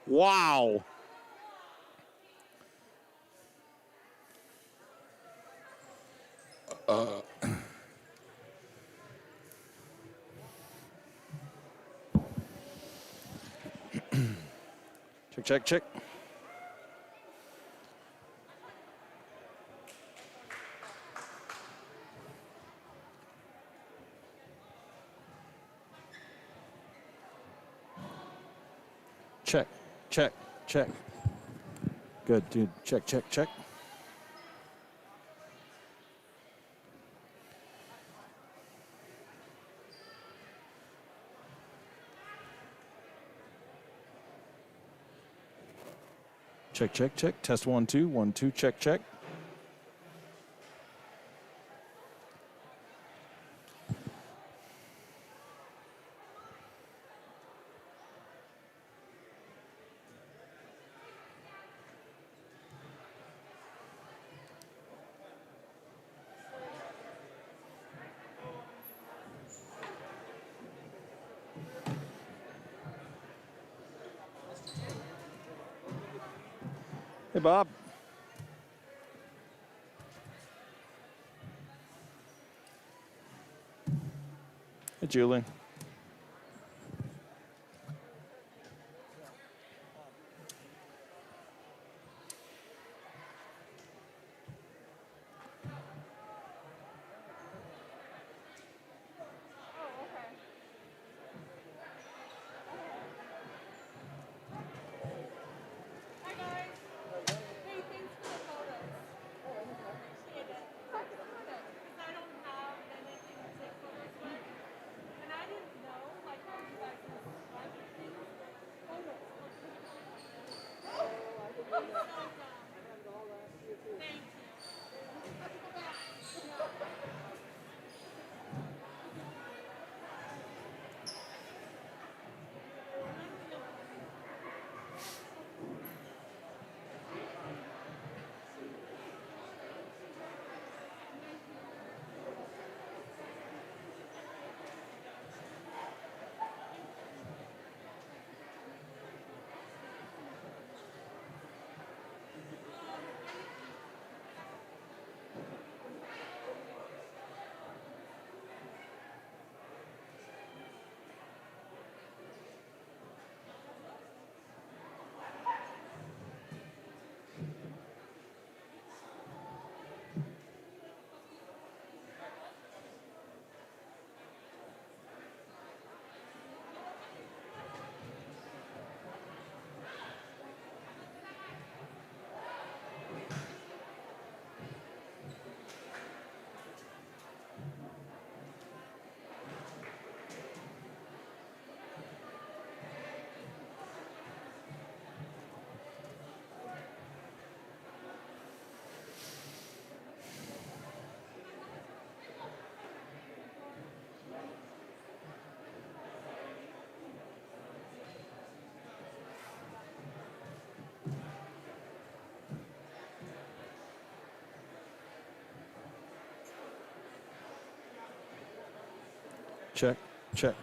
Wow. Check, check, check. Check, check, check. Good, dude. Check, check, check. Check, check, check. Test 1, 2. 1, 2. Check, check. Hey, Bob. Hey, Julie. Check, check,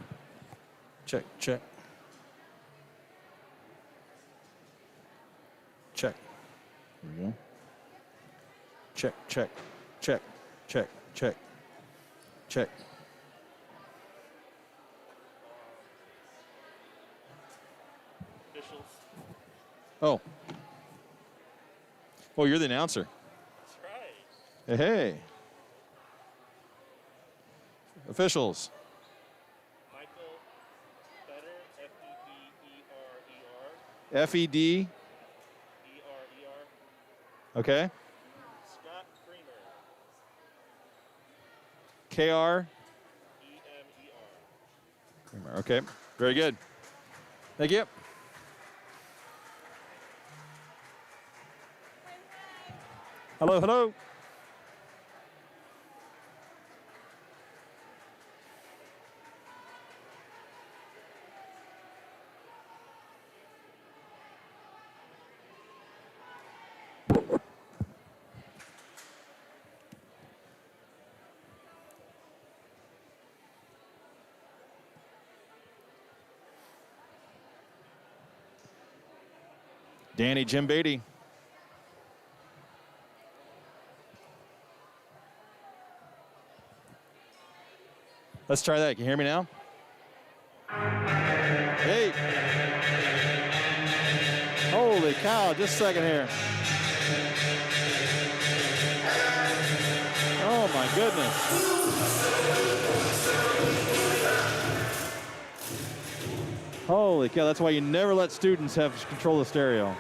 check, check. Check. There we go. Check, check, check, check, check, check. Officials. Oh. Oh, you're the announcer. That's right. Hey, hey. Officials. Michael Fetter, F-E-D-E-R-E-R. F-E-D. E-R-E-R. Okay. Scott Creamer, K-R. E-M-E-R. Okay. Very good. Thank you. Hello, hello. Danny Jim Beatty. Let's try that. Can you hear me now? Hey. Holy cow, just a second here. Oh my goodness. Holy cow, that's why you never let students have control of stereo.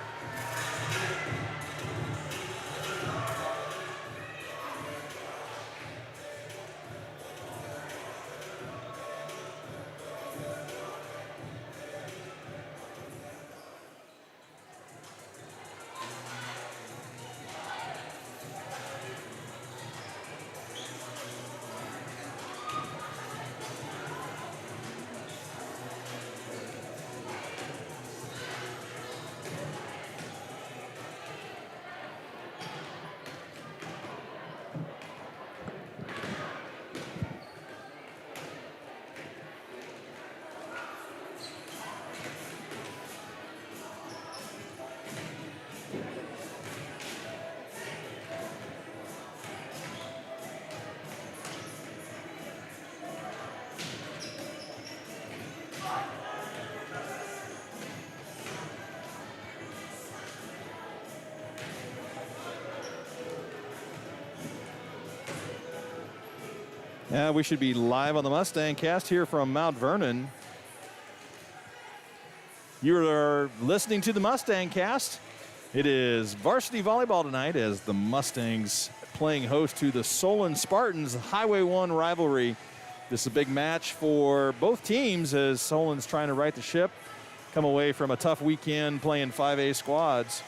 Yeah, we should be live on the Mustang Cast here from Mount Vernon. You are listening to the Mustang Cast. It is varsity volleyball tonight as the Mustangs playing host to the Solon Spartans Highway 1 rivalry. This is a big match for both teams as Solon's trying to right the ship, come away from a tough weekend playing 5A squads.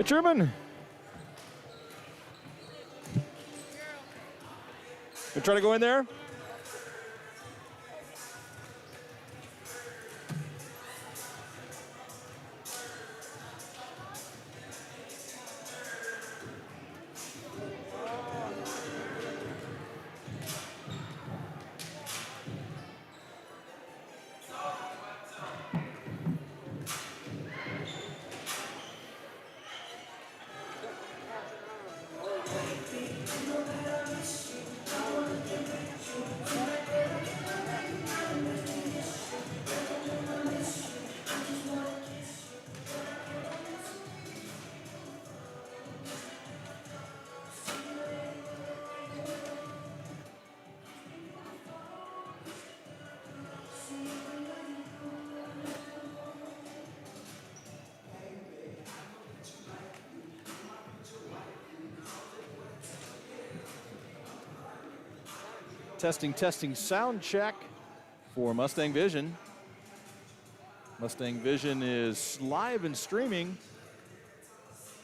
Hey, Truman. You try to go in there? Testing, sound check for Mustang Vision. Mustang Vision is live and streaming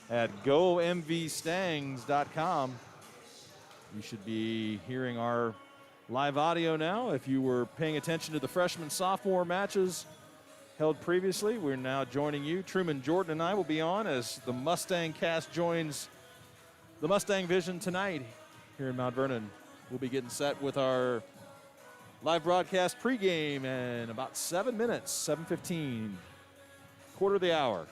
at gomvstangs.com. You should be hearing our live audio now. If you were paying attention to the freshman-sophomore matches held previously, we're now joining you. Truman Jordan and I will be on as the Mustang Cast joins the Mustang Vision tonight here in Mount Vernon. We'll be getting set with our Live broadcast pregame in about 7 minutes, 7:15, quarter of the hour.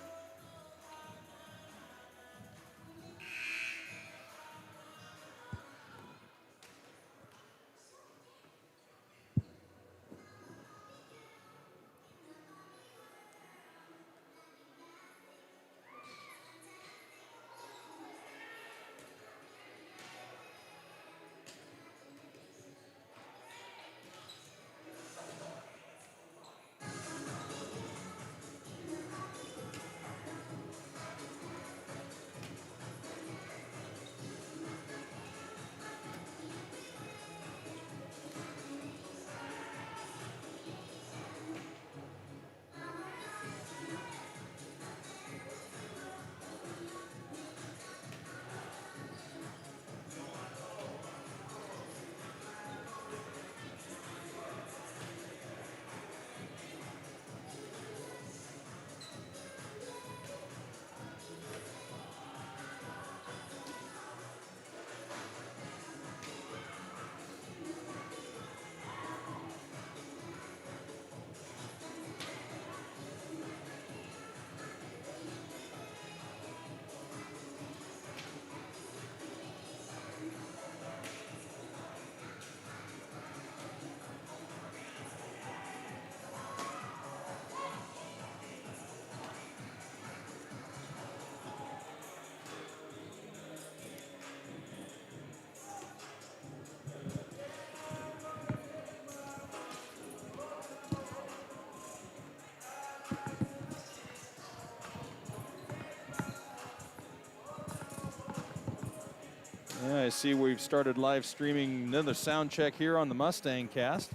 Yeah, I see we've started live streaming another sound check here on the Mustang Cast.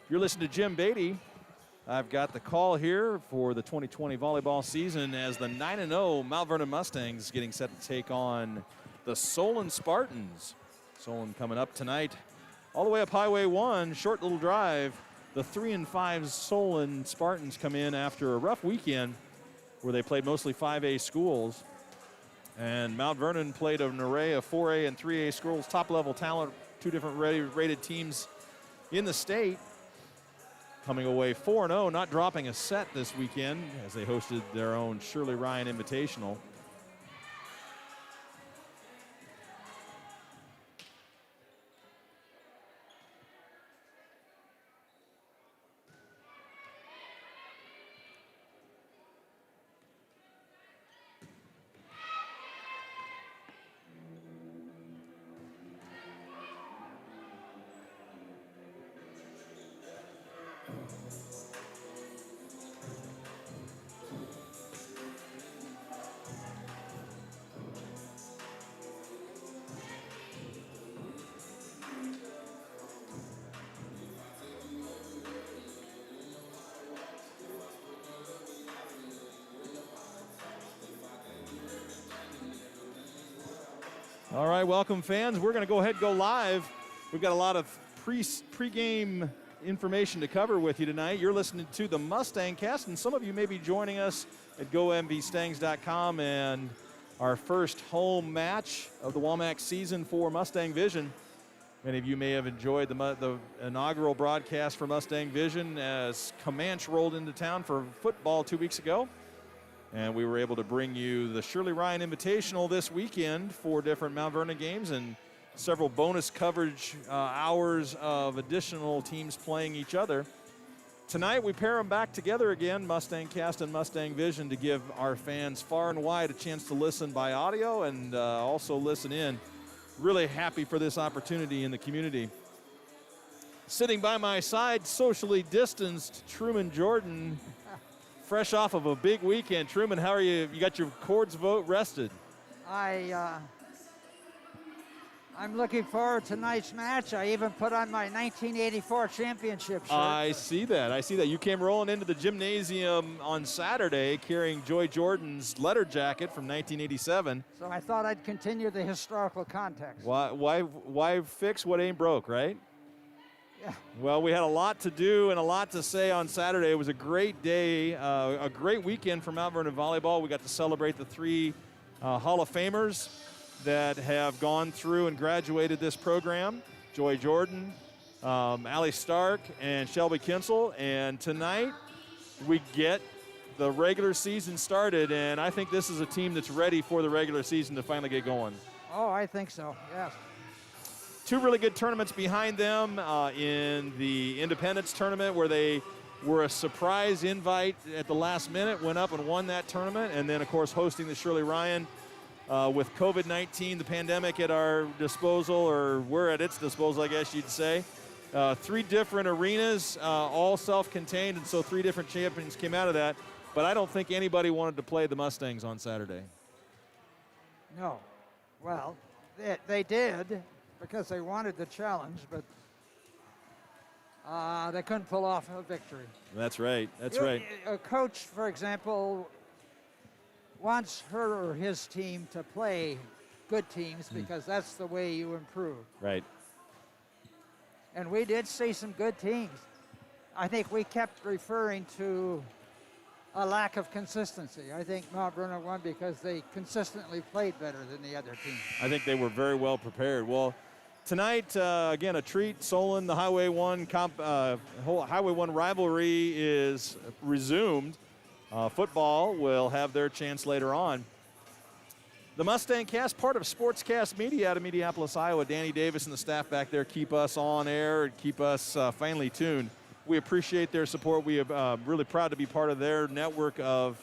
You're listening to Jim Beatty. I've got the call here for the 2020 volleyball season as the 9-0 Mount Vernon Mustangs getting set to take on the Solon Spartans. Solon coming up tonight all the way up Highway 1, short little drive. The 3-5 Solon Spartans come in after a rough weekend where they played mostly 5A schools. And Mount Vernon played an array of 4A and 3A schools, top-level talent, two different rated teams in the state. Coming away 4-0, not dropping a set this weekend as they hosted their own Shirley Ryan Invitational. All right, welcome fans. We're going to go ahead and go live. We've got a lot of pre-game information to cover with you tonight. You're listening to the Mustang Cast, and some of you may be joining us at GoMVStangs.com and our first home match of the WAMAC season for Mustang Vision. Many of you may have enjoyed the inaugural broadcast for Mustang Vision as Comanche rolled into town for football 2 weeks ago. And we were able to bring you the Shirley Ryan Invitational this weekend, 4 different Mount Vernon games and several bonus coverage hours of additional teams playing each other. Tonight we pair them back together again, Mustang Cast and Mustang Vision, to give our fans far and wide a chance to listen by audio and also listen in. Really happy for this opportunity in the community. Sitting by my side, socially distanced, Truman Jordan. Fresh off of a big weekend. Truman, how are you? You got your cords rested? I'm looking forward to tonight's match. I even put on my 1984 championship shirt. I see that. I see that. You came rolling into the gymnasium on Saturday carrying Joy Jordan's letter jacket from 1987. So I thought I'd continue the historical context. Why fix what ain't broke, right? Yeah. Well, we had a lot to do and a lot to say on Saturday. It was a great day, a great weekend for Mount Vernon Volleyball. We got to celebrate the 3 Hall of Famers that have gone through and graduated this program. Joy Jordan, Allie Stark and Shelby Kinsel. And tonight we get the regular season started, and I think this is a team that's ready for the regular season to finally get going. Oh, I think so, yes. Two really good tournaments behind them in the Independence tournament, where they were a surprise invite at the last minute, went up and won that tournament, and then, of course, hosting the Shirley Ryan with COVID-19, the pandemic at our disposal, or we're at its disposal, I guess you'd say. 3 different arenas, all self-contained, and so 3 different champions came out of that. But I don't think anybody wanted to play the Mustangs on Saturday. No. Well, they did because they wanted the challenge, but they couldn't pull off a victory. That's right. That's right. A coach, for example, wants her or his team to play good teams because that's the way you improve. Right. And we did see some good teams. I think we kept referring to a lack of consistency. I think Mount Vernon won because they consistently played better than the other team. I think they were very well prepared. Well, tonight, again, a treat. Solon, the Highway 1 Highway 1 rivalry is resumed. Football will have their chance later on. The Mustang Cast, part of Sportscast Media out of Minneapolis, Iowa. Danny Davis and the staff back there keep us on air and keep us finely tuned. We appreciate their support. We are really proud to be part of their network of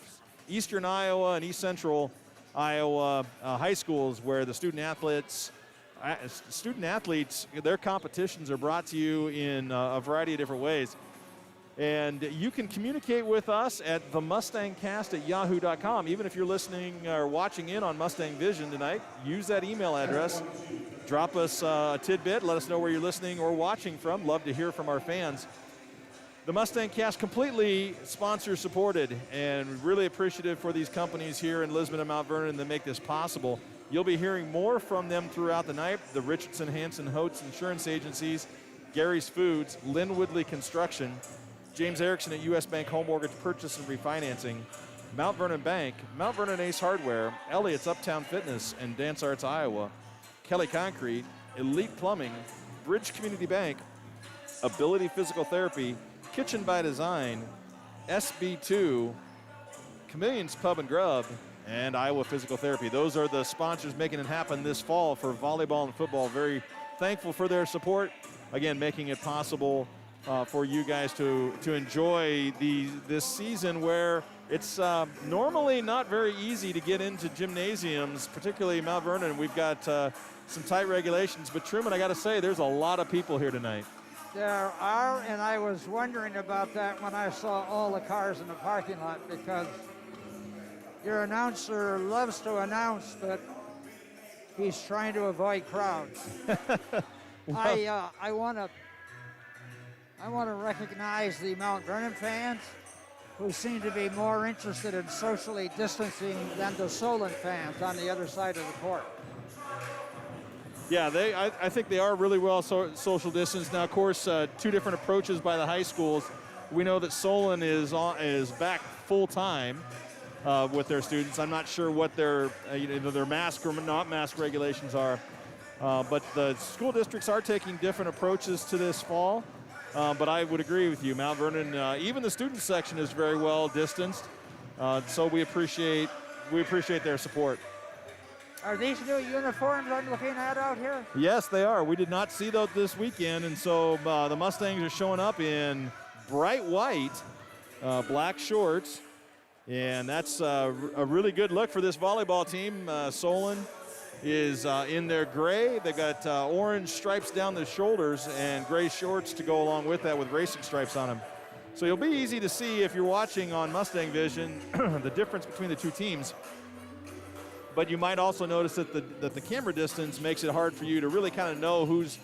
Eastern Iowa and East Central Iowa high schools, where the student athletes, their competitions are brought to you in a variety of different ways. And you can communicate with us at themustangcast@yahoo.com. Even if you're listening or watching in on Mustang Vision tonight, use that email address. Drop us a tidbit. Let us know where you're listening or watching from. Love to hear from our fans. The Mustang Cast completely sponsor supported, and really appreciative for these companies here in Lisbon and Mount Vernon that make this possible. You'll be hearing more from them throughout the night. The Richardson, Hanson, Holtz Insurance Agencies, Gary's Foods, Lynn Woodley Construction, James Erickson at U.S. Bank Home Mortgage Purchase and Refinancing, Mount Vernon Bank, Mount Vernon Ace Hardware, Elliott's Uptown Fitness and Dance Arts Iowa, Kelly Concrete, Elite Plumbing, Bridge Community Bank, Ability Physical Therapy, Kitchen by Design, SB2, Chameleon's Pub and Grub, and Iowa Physical Therapy. Those are the sponsors making it happen this fall for volleyball and football. Very thankful for their support. Again, making it possible for you guys to enjoy this season, where it's normally not very easy to get into gymnasiums, particularly Mount Vernon. We've got some tight regulations, but Truman, I got to say, there's a lot of people here tonight. There are, and I was wondering about that when I saw all the cars in the parking lot, because your announcer loves to announce, but he's trying to avoid crowds. Well, I want to recognize the Mount Vernon fans, who seem to be more interested in socially distancing than the Solon fans on the other side of the court. Yeah, I think they are really well social distance. Now, of course, 2 different approaches by the high schools. We know that Solon is back full time with their students. I'm not sure what their their mask or not mask regulations are, but the school districts are taking different approaches to this fall. But I would agree with you, Mount Vernon. Even the student section is very well distanced, so we appreciate their support. Are these new uniforms I'm looking at out here? Yes, they are. We did not see those this weekend, and so the Mustangs are showing up in bright white, black shorts, and that's a really good look for this volleyball team. Solon is in their gray. They've got orange stripes down the shoulders and gray shorts to go along with that with racing stripes on them. So it'll be easy to see if you're watching on Mustang Vision the difference between the 2 teams. But you might also notice that the camera distance makes it hard for you to really kind of know who's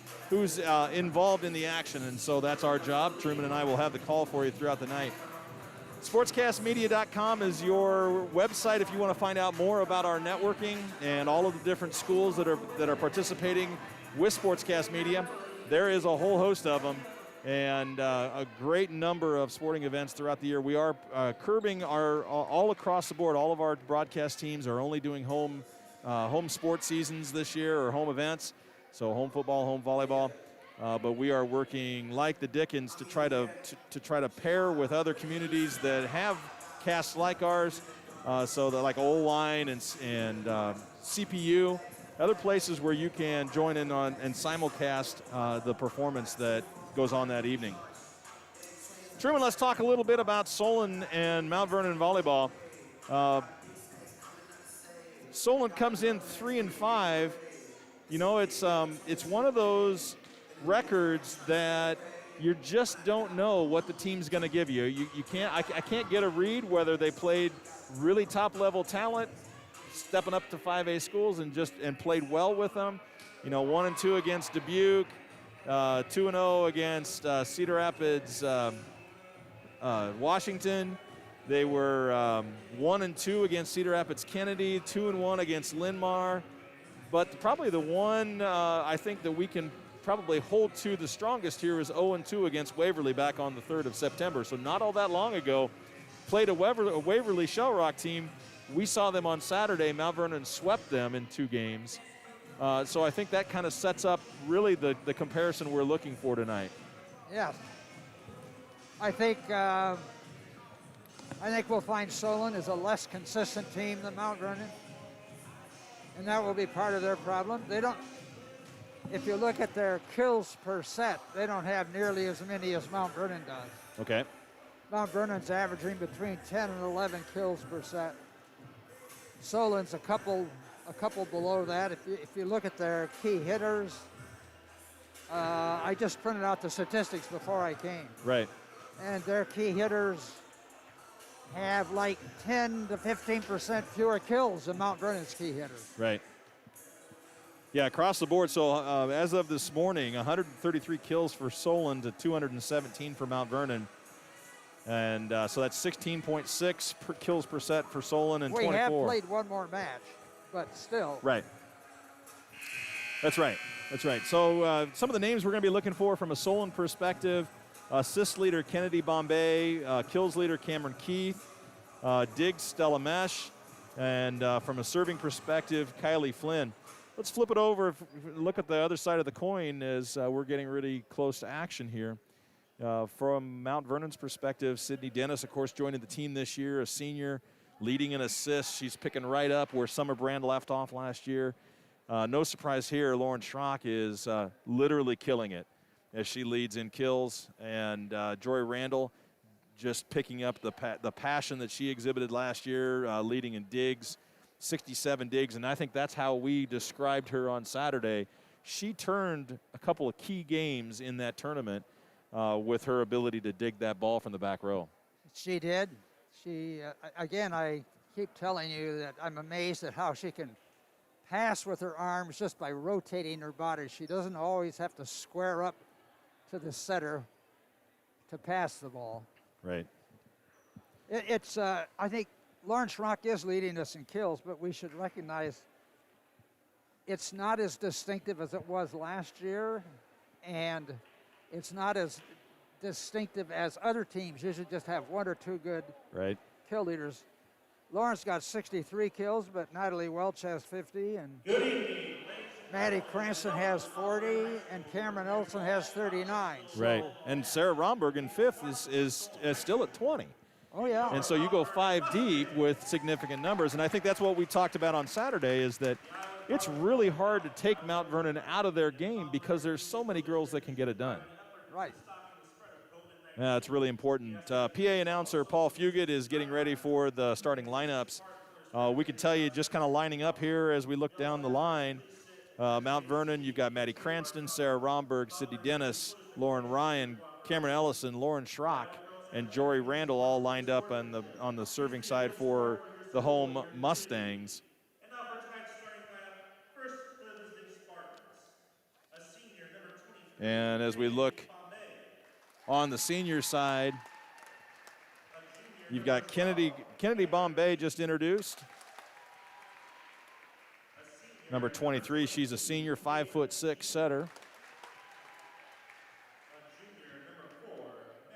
involved in the action, and so that's our job. Truman and I will have the call for you throughout the night. Sportscastmedia.com is your website if you want to find out more about our networking and all of the different schools that are participating with Sportscast Media. There is a whole host of them, and a great number of sporting events throughout the year. We are curbing all across the board. All of our broadcast teams are only doing home sports seasons this year, or home events. So home football, home volleyball. but we are working like the Dickens to try to pair with other communities that have casts like ours, so that like Oline and CPU, other places where you can join in on and simulcast the performance that goes on that evening. Truman, let's talk a little bit about Solon and Mount Vernon volleyball. Solon comes in 3-5. You know, it's one of those records that you just don't know what the team's going to give you. You can't. I can't get a read whether they played really top-level talent, stepping up to 5A schools and played well with them. You know, 1-2 against Dubuque, 2-0 against Cedar Rapids, Washington. They were 1-2 against Cedar Rapids Kennedy, 2-1 against Linn-Mar. But probably the one I think that we can probably hold to the strongest here is 0-2 against Waverly back on the 3rd of September. So not all that long ago, played a Waverly Shell Rock team. We saw them on Saturday. Mount Vernon swept them in 2 games. So I think that kind of sets up really the comparison we're looking for tonight. Yes. I think we'll find Solon is a less consistent team than Mount Vernon, and that will be part of their problem. They don't. If you look at their kills per set, they don't have nearly as many as Mount Vernon does. Okay. Mount Vernon's averaging between 10 and 11 kills per set. Solon's a couple below that. If you look at their key hitters, I just printed out the statistics before I came. Right. And their key hitters have like 10 to 15% fewer kills than Mount Vernon's key hitters. Right. Yeah, across the board. So as of this morning, 133 kills for Solon to 217 for Mount Vernon. And so that's 16.6 kills per set for Solon and 24. We have played one more match, but still. Right. That's right. That's right. So some of the names we're going to be looking for from a Solon perspective: assist leader Kennedy Bombay, kills leader Cameron Keith, Diggs Stella Mesh, and from a serving perspective, Kylie Flynn. Let's flip it over, look at the other side of the coin as we're getting really close to action here. From Mount Vernon's perspective, Sydney Dennis, of course, joining the team this year, a senior, leading in assists. She's picking right up where Summer Brand left off last year. No surprise here, Lauren Schrock is literally killing it as she leads in kills. And Joy Randall just picking up the passion that she exhibited last year, leading in digs. 67 digs, and I think that's how we described her on Saturday. She turned a couple of key games in that tournament with her ability to dig that ball from the back row. She did. She, again, I keep telling you that I'm amazed at how she can pass with her arms just by rotating her body. She doesn't always have to square up to the setter to pass the ball. Right. It's, I think, Lawrence Rock is leading us in kills, but we should recognize it's not as distinctive as it was last year, and it's not as distinctive as other teams usually just have 1 or 2 good kill leaders. Lawrence got 63 kills, but Natalie Welch has 50, and Maddie Cranston has 40, and Cameron Elson has 39. So. Right, and Sarah Romberg in 5th is still at 20. Oh, yeah. And so you go 5 deep with significant numbers. And I think that's what we talked about on Saturday is that it's really hard to take Mount Vernon out of their game because there's so many girls that can get it done. Right. Yeah, it's really important. PA announcer Paul Fugit is getting ready for the starting lineups. We can tell you just kind of lining up here as we look down the line. Mount Vernon, you've got Maddie Cranston, Sarah Romberg, Sydney Dennis, Lauren Ryan, Cameron Ellison, Lauren Schrock, and Jory Randall all lined up on the serving side for the home Mustangs. And now for tonight's starting lineup, first the visiting Spartans, a senior, number 23. And as we look on the senior side, you've got Kennedy Bombay just introduced. Number 23, she's a senior, 5'6" setter.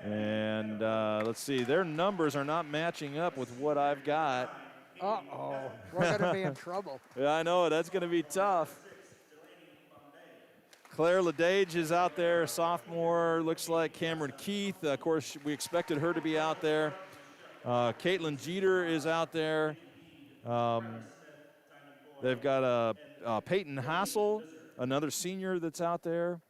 And let's see, their numbers are not matching up with what I've got. Uh-oh, we're going to be in trouble. Yeah, I know, that's going to be tough. Claire Ledage is out there, sophomore. Looks like Cameron Keith. Of course, we expected her to be out there. Caitlin Jeter is out there. They've got Peyton Hassel, another senior that's out there.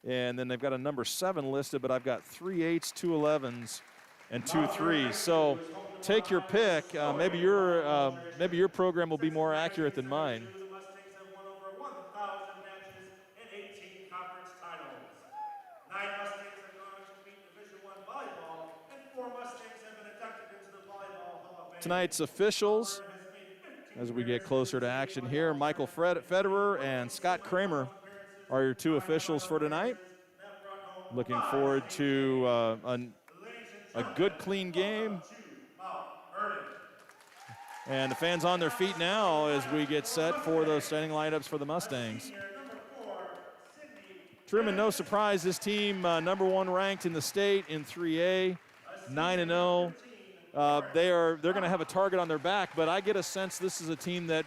And then they've got a number 7 listed, but I've got 3 8s, 2 11s, and 2 3s. So take your pick. Maybe your program will be more accurate than mine. The Mustangs have won over 1,000 matches and 18 conference titles. 9 Mustangs have gone on to compete in Division I volleyball, and 4 Mustangs have been inducted into the Volleyball Hall of Fame. Tonight's officials, as we get closer to action here, Michael Federer and Scott Kramer are your 2 officials for tonight. Looking forward to a good, clean game. And the fans on their feet now as we get set for those starting lineups for the Mustangs. Truman, no surprise, this team number 1 ranked in the state in 3A, 9-0. They're going to have a target on their back, but I get a sense this is a team that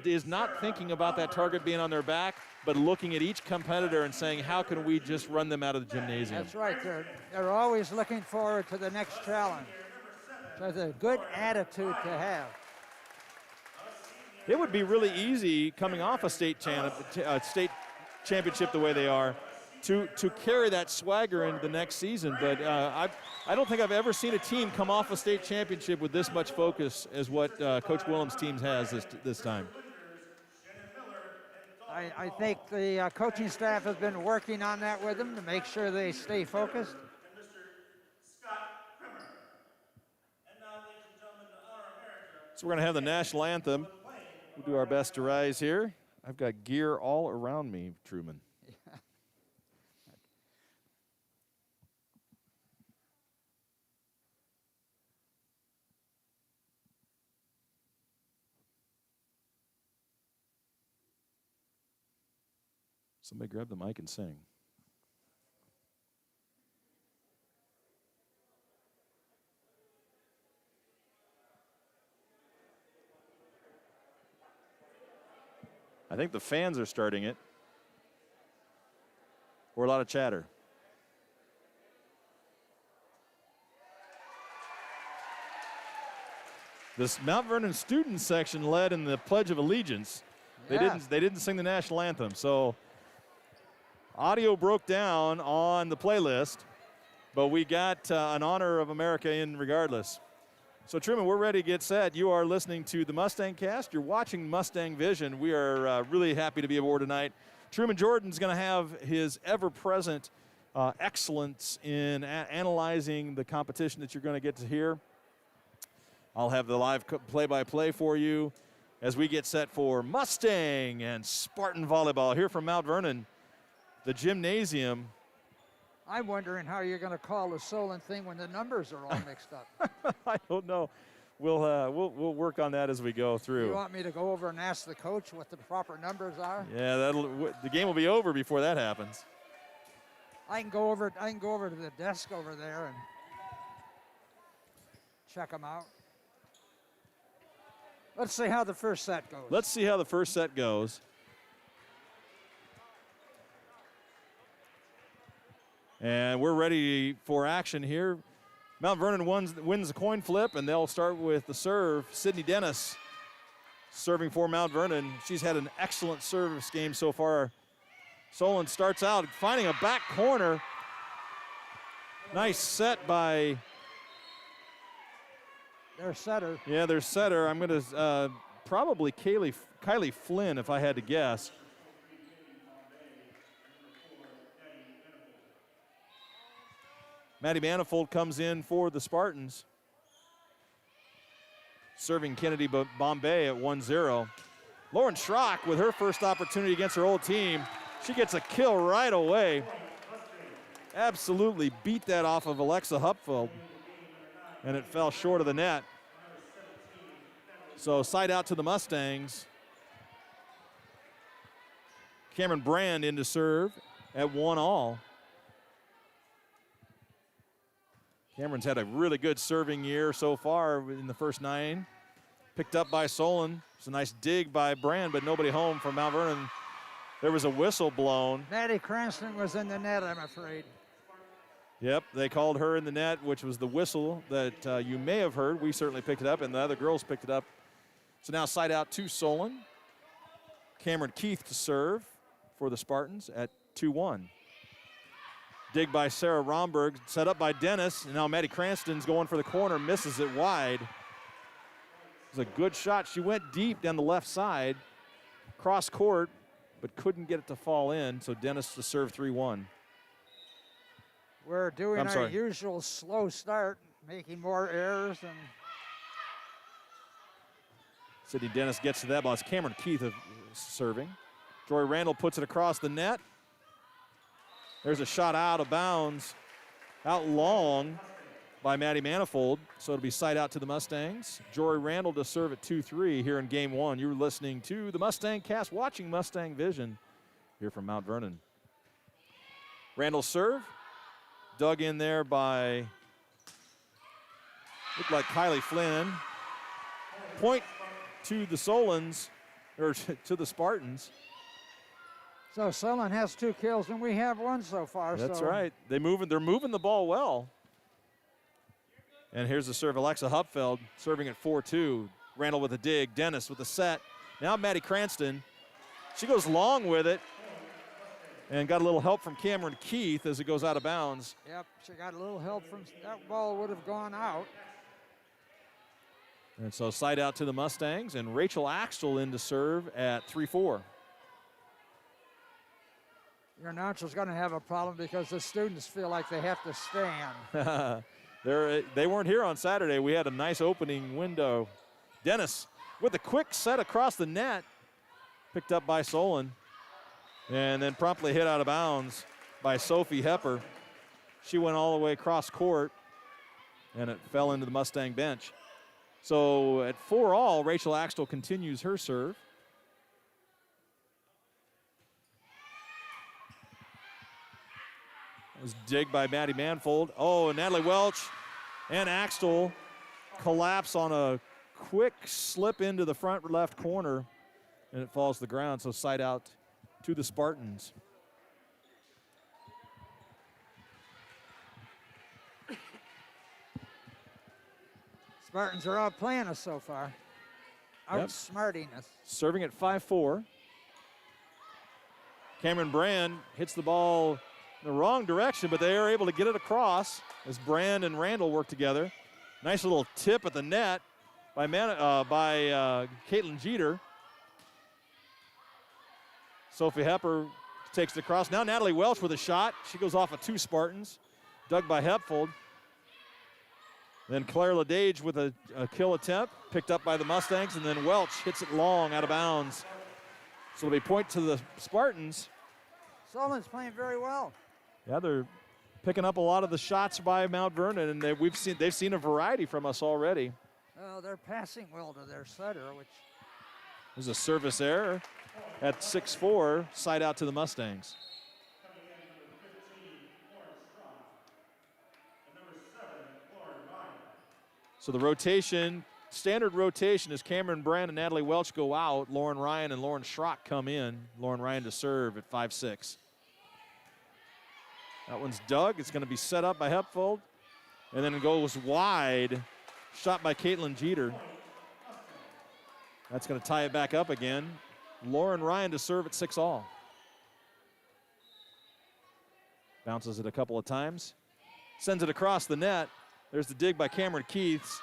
is not thinking about that target being on their back, but looking at each competitor and saying, how can we just run them out of the gymnasium? That's right. They're always looking forward to the next challenge. So it's a good attitude to have. It would be really easy coming off a state championship the way they are to carry that swagger into the next season. But I don't think I've ever seen a team come off a state championship with this much focus as what Coach Willems' team has this time. I think the coaching staff has been working on that with them to make sure they stay focused. So we're going to have the national anthem. We'll do our best to rise here. I've got gear all around me, Truman. Somebody grab the mic and sing. I think the fans are starting it. Or a lot of chatter. This Mount Vernon student section led in the Pledge of Allegiance. They didn't sing the national anthem. So audio broke down on the playlist, but we got an honor of America in regardless. So Truman, we're ready to get set. You are listening to the Mustang Cast. You're watching Mustang Vision. We are really happy to be aboard tonight. Truman Jordan's going to have his ever-present excellence in analyzing the competition that you're going to get to hear. I'll have the live play-by-play for you as we get set for Mustang and Spartan volleyball here from Mount Vernon, the gymnasium. I'm wondering how you're going to call the Solon thing when the numbers are all mixed up. I don't know. We'll work on that as we go through. You want me to go over and ask the coach what the proper numbers are? Yeah, the game will be over before that happens. I can go over to the desk over there and check them out. Let's see how the first set goes. Let's see how the first set goes. And we're ready for action here. Mount Vernon wins the coin flip, and they'll start with the serve. Sydney Dennis serving for Mount Vernon. She's had an excellent service game so far. Solon starts out finding a back corner. Nice set by their setter. Yeah, their setter. I'm going to probably Kylie Flynn if I had to guess. Maddie Manifold comes in for the Spartans. Serving Kennedy Bombay at 1-0. Lauren Schrock with her first opportunity against her old team. She gets a kill right away. Absolutely beat that off of Alexa Hupfeld. And it fell short of the net. So side out to the Mustangs. Cameron Brand in to serve at 1-all. Cameron's had a really good serving year so far in the first 9. Picked up by Solon. It's a nice dig by Brand, but nobody home from Mount Vernon. There was a whistle blown. Maddie Cranston was in the net, I'm afraid. Yep, they called her in the net, which was the whistle that you may have heard. We certainly picked it up, and the other girls picked it up. So now side out to Solon. Cameron Keith to serve for the Spartans at 2-1. Dig by Sarah Romberg, set up by Dennis, and now Maddie Cranston's going for the corner, misses it wide. It was a good shot. She went deep down the left side, cross court, but couldn't get it to fall in, so Dennis to serve 3-1. We're doing our usual slow start, making more errors. And Sydney Dennis gets to that ball. It's Cameron Keith serving. Joy Randall puts it across the net. There's a shot out of bounds, out long by Maddie Manifold. So it'll be side out to the Mustangs. Joy Randall to serve at 2-3 here in game one. You're listening to the Mustang Cast, watching Mustang Vision here from Mount Vernon. Randall serve. Dug in there by, looked like Kylie Flynn. Point to the Solons, or to the Spartans. so Solon has 2 kills, and we have 1 so far. That's right. They're moving the ball well. And here's the serve. Alexa Hupfeld serving at 4-2. Randall with a dig. Dennis with a set. Now Maddie Cranston. She goes long with it. And got a little help from Cameron Keith as it goes out of bounds. Yep, she got a little help from, that ball would have gone out. And so side out to the Mustangs, and Rachel Axtell in to serve at 3-4. Your announcer's going to have a problem because the students feel like they have to stand. They weren't here on Saturday. We had a nice opening window. Dennis with a quick set across the net, picked up by Solon. And then promptly hit out of bounds by Sophie Hepper. She went all the way across court, and it fell into the Mustang bench. So at 4-all, Rachel Axtell continues her serve. It was digged by Maddie Manfold. Oh, and Natalie Welch and Axtell collapse on a quick slip into the front left corner, and it falls to the ground, so side out to the Spartans. Spartans are outplaying us so far. Outsmarting us. Serving at 5-4. Cameron Brand hits the ball in the wrong direction, but they are able to get it across as Brand and Randall work together. Nice little tip at the net by Caitlin Jeter. Sophie Hepper takes it across. Now Natalie Welch with a shot. She goes off of 2 Spartans. Dug by Hepfold. Then Claire Ledage with a kill attempt, picked up by the Mustangs, and then Welch hits it long out of bounds. So it'll be point to the Spartans. Solon's playing very well. Yeah, they're picking up a lot of the shots by Mount Vernon, and they've seen a variety from us already. Oh, they're passing well to their setter, which... There's a service error at 6-4, side out to the Mustangs. So the rotation, standard rotation, is Cameron Brand and Natalie Welch go out. Lauren Ryan and Lauren Schrock come in. Lauren Ryan to serve at 5-6. That one's dug. It's going to be set up by Hepfold. And then it goes wide. Shot by Caitlin Jeter. That's going to tie it back up again. Lauren Ryan to serve at 6-all. Bounces it a couple of times. Sends it across the net. There's the dig by Cameron Keiths.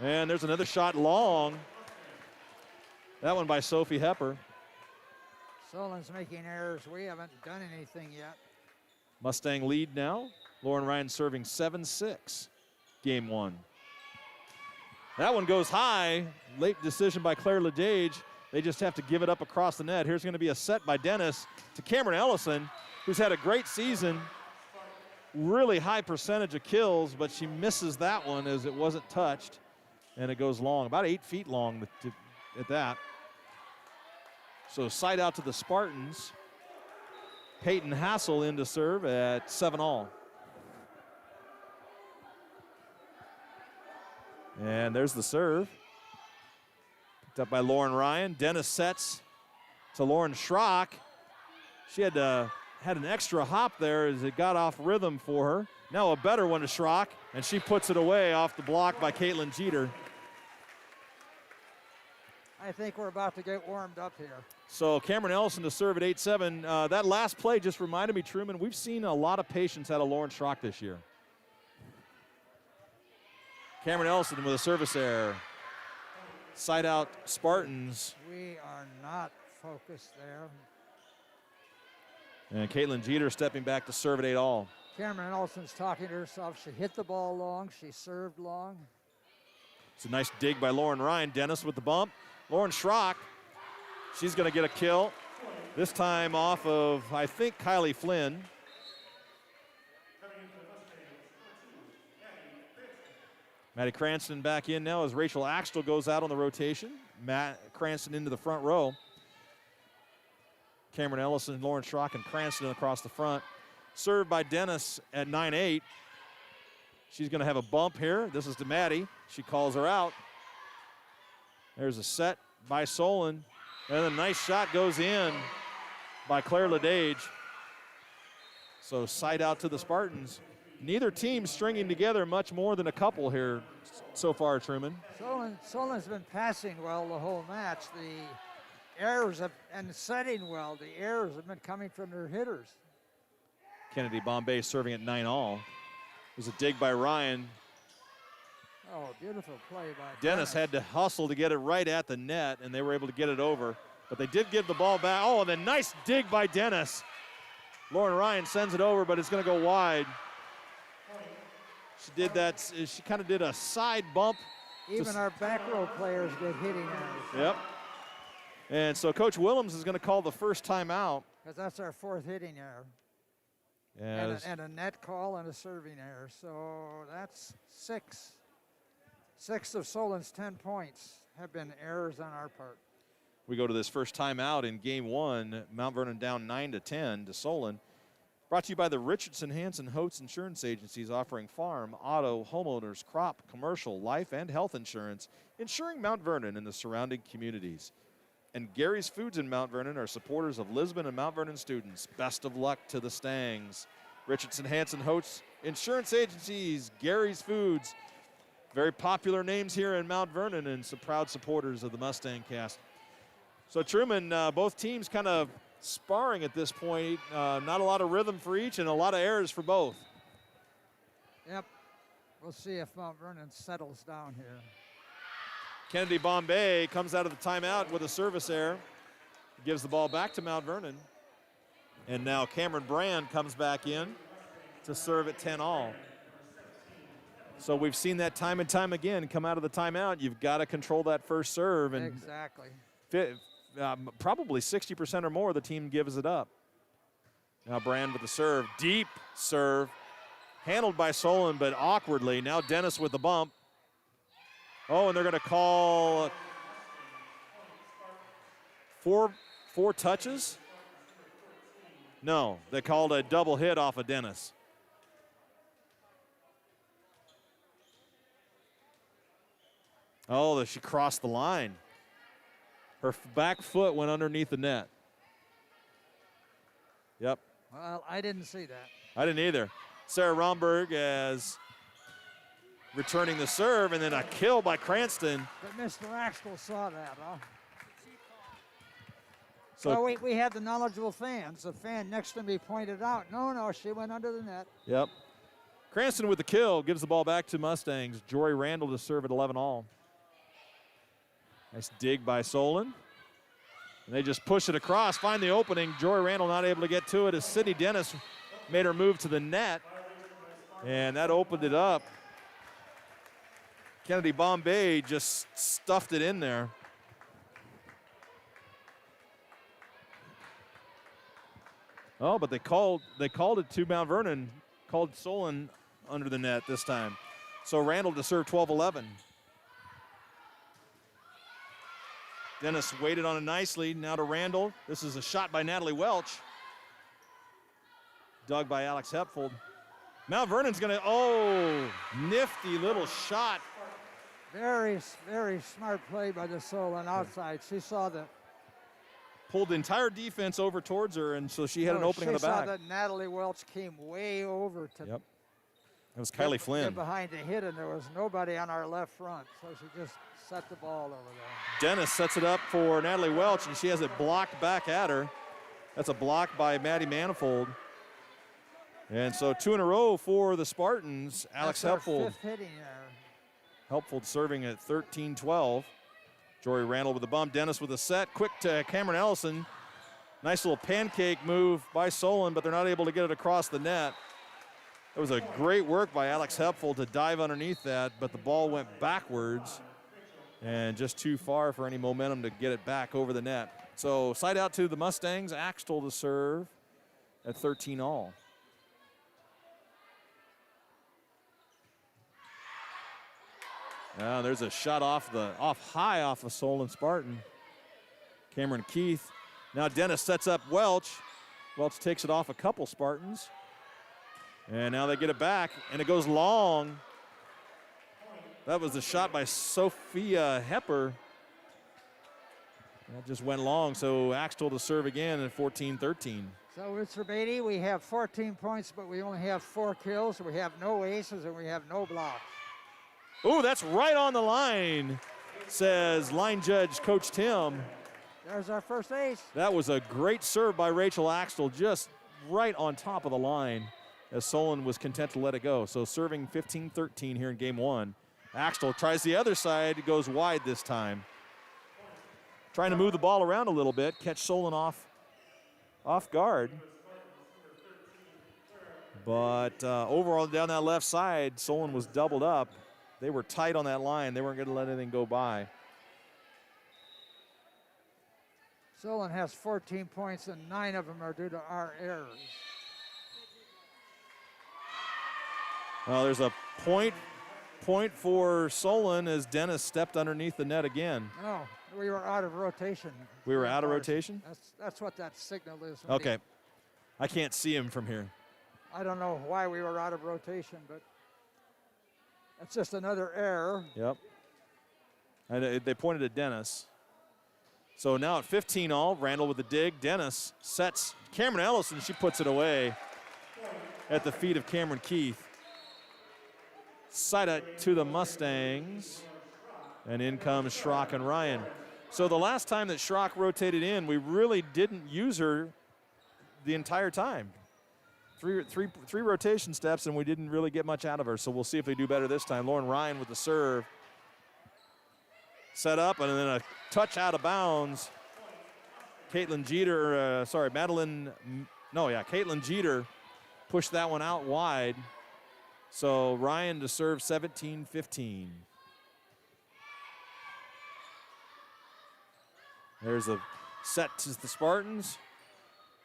And there's another shot long. That one by Sophie Hepper. Solon's making errors. We haven't done anything yet. Mustang lead now. Lauren Ryan serving 7-6. Game one. That one goes high. Late decision by Claire Ledage. They just have to give it up across the net. Here's going to be a set by Dennis to Cameron Ellison, who's had a great season. Really high percentage of kills, but she misses that one as it wasn't touched. And it goes long, about 8 feet long at that. So side out to the Spartans. Peyton Hassel in to serve at 7-all. And there's the serve. Picked up by Lauren Ryan. Dennis sets. to Lauren Schrock. She had an extra hop there as it got off rhythm for her. Now a better one to Schrock, and she puts it away off the block by Caitlin Jeter. I think we're about to get warmed up here. So Cameron Ellison to serve at 8-7. That last play just reminded me, Truman, we've seen a lot of patience out of Lauren Schrock this year. Cameron Ellison with a service error. Side out Spartans. We are not focused there. And Caitlin Jeter stepping back to serve at 8-all. Cameron Olsen's talking to herself. She hit the ball long. She served long. It's a nice dig by Lauren Ryan. Dennis with the bump. Lauren Schrock, she's going to get a kill. This time off of, I think, Kylie Flynn. Maddie Cranston back in now as Rachel Axtell goes out on the rotation. Matt Cranston into the front row. Cameron Ellison, Lauren Schrock, and Cranston across the front. Served by Dennis at 9-8. She's going to have a bump here. This is to Maddie. She calls her out. There's a set by Solon. And a nice shot goes in by Claire Ledage. So side out to the Spartans. Neither team stringing together much more than a couple here so far, Truman. Solon's been passing well the whole match. The errors and setting well. The errors have been coming from their hitters. Kennedy Bombay serving at 9-all. There's a dig by Ryan. Oh, beautiful play by Dennis had to hustle to get it right at the net, and they were able to get it over. But they did give the ball back. Oh, and then nice dig by Dennis. Lauren Ryan sends it over, but it's going to go wide. She did that. She kind of did a side bump. Even our back row players get hitting errors. Yep. And so Coach Willems is going to call the first timeout. Because that's our fourth hitting error. Yes. And a net call and a serving error. So that's six. 6 of Solon's 10 points have been errors on our part. We go to this first timeout in game one. Mount Vernon down 9-10 to Solon. Brought to you by the Richardson Hanson Hotes Insurance Agencies, offering farm, auto, homeowners, crop, commercial, life, and health insurance, insuring Mount Vernon and the surrounding communities. And Gary's Foods in Mount Vernon are supporters of Lisbon and Mount Vernon students. Best of luck to the Stangs. Richardson Hanson Hotes Insurance Agencies, Gary's Foods. Very popular names here in Mount Vernon and some proud supporters of the Mustang cast. So Truman, both teams kind of sparring at this point. Not a lot of rhythm for each and a lot of errors for both. Yep. We'll see if Mount Vernon settles down here. Kennedy Bombay comes out of the timeout with a service error. Gives the ball back to Mount Vernon. And now Cameron Brand comes back in to serve at 10-all. So we've seen that time and time again. Come out of the timeout, you've got to control that first serve. And exactly. Probably 60% or more of the team gives it up. Now Brand with the serve. Deep serve. Handled by Solon, but awkwardly. Now Dennis with the bump. Oh, and they're going to call four touches? No, they called a double hit off of Dennis. Oh, she crossed the line. Her back foot went underneath the net. Yep. Well, I didn't see that. I didn't either. Sarah Romberg as returning the serve, and then a kill by Cranston. But Mr. Axtell saw that, huh? So well, we had the knowledgeable fans. The fan next to me pointed out, no, she went under the net. Yep. Cranston with the kill gives the ball back to Mustangs. Jory Randall to serve at 11-all. Nice dig by Solon. And they just push it across, find the opening. Jory Randall not able to get to it as Sydney Dennis made her move to the net. And that opened it up. Kennedy Bombay just stuffed it in there. Oh, but they called it to Mount Vernon, called Solon under the net this time. So Randall to serve 12-11. Dennis waited on it nicely. Now to Randall. This is a shot by Natalie Welch. Dug by Alex Hepfold. Mount Vernon's going to, nifty little shot. Very, very smart play by the Solon outside. She saw the pulled the entire defense over towards her, and so she had an opening on the She back. saw that Natalie Welch came way over to Yep. That was Kylie Flynn. get behind the hit, and there was nobody on our left front, so she just set the ball over there. Dennis sets it up for Natalie Welch, and she has it blocked back at her. That's a block by Maddie Manifold. And so 2 in a row for the Spartans. Alex That's our Helpfold. fifth hitting there. Helpfold serving at 13-12. Jory Randall with the bump. Dennis with a set. Quick to Cameron Ellison. Nice little pancake move by Solon, but they're not able to get it across the net. It was a great work by Alex Helpfold to dive underneath that, but the ball went backwards and just too far for any momentum to get it back over the net. So side out to the Mustangs. Axtell to serve at 13-all. Now there's a shot off high off of Solon Spartan. Cameron Keith. Now Dennis sets up Welch. Welch takes it off a couple Spartans. And now they get it back, and it goes long. That was the shot by Sophia Hepper. That just went long, so Axtell to serve again at 14-13. So, Mr. Beatty, we have 14 points, but we only have 4 kills. We have no aces, and we have no blocks. Ooh, that's right on the line, says line judge Coach Tim. There's our first ace. That was a great serve by Rachel Axtell, just right on top of the line, as Solon was content to let it go. So serving 15-13 here in game 1. Axtell tries the other side, goes wide this time. Trying to move the ball around a little bit, catch Solon off guard. But overall down that left side, Solon was doubled up. They were tight on that line. They weren't going to let anything go by. Solon has 14 points, and 9 of them are due to our errors. Well, there's a point for Solon as Dennis stepped underneath the net again. No, we were out of rotation. We were out of rotation? That's what that signal is. Okay. I can't see him from here. I don't know why we were out of rotation, but that's just another error. Yep. And they pointed at Dennis. So now at 15-all, Randall with the dig. Dennis sets Cameron Ellison. She puts it away at the feet of Cameron Keith. Side out to the Mustangs. And in comes Schrock and Ryan. So the last time that Schrock rotated in, we really didn't use her the entire time. Three rotation steps, and we didn't really get much out of her. So we'll see if they do better this time. Lauren Ryan with the serve. Set up, and then a touch out of bounds. Caitlin Jeter pushed that one out wide. So Ryan to serve 17-15. There's a set to the Spartans.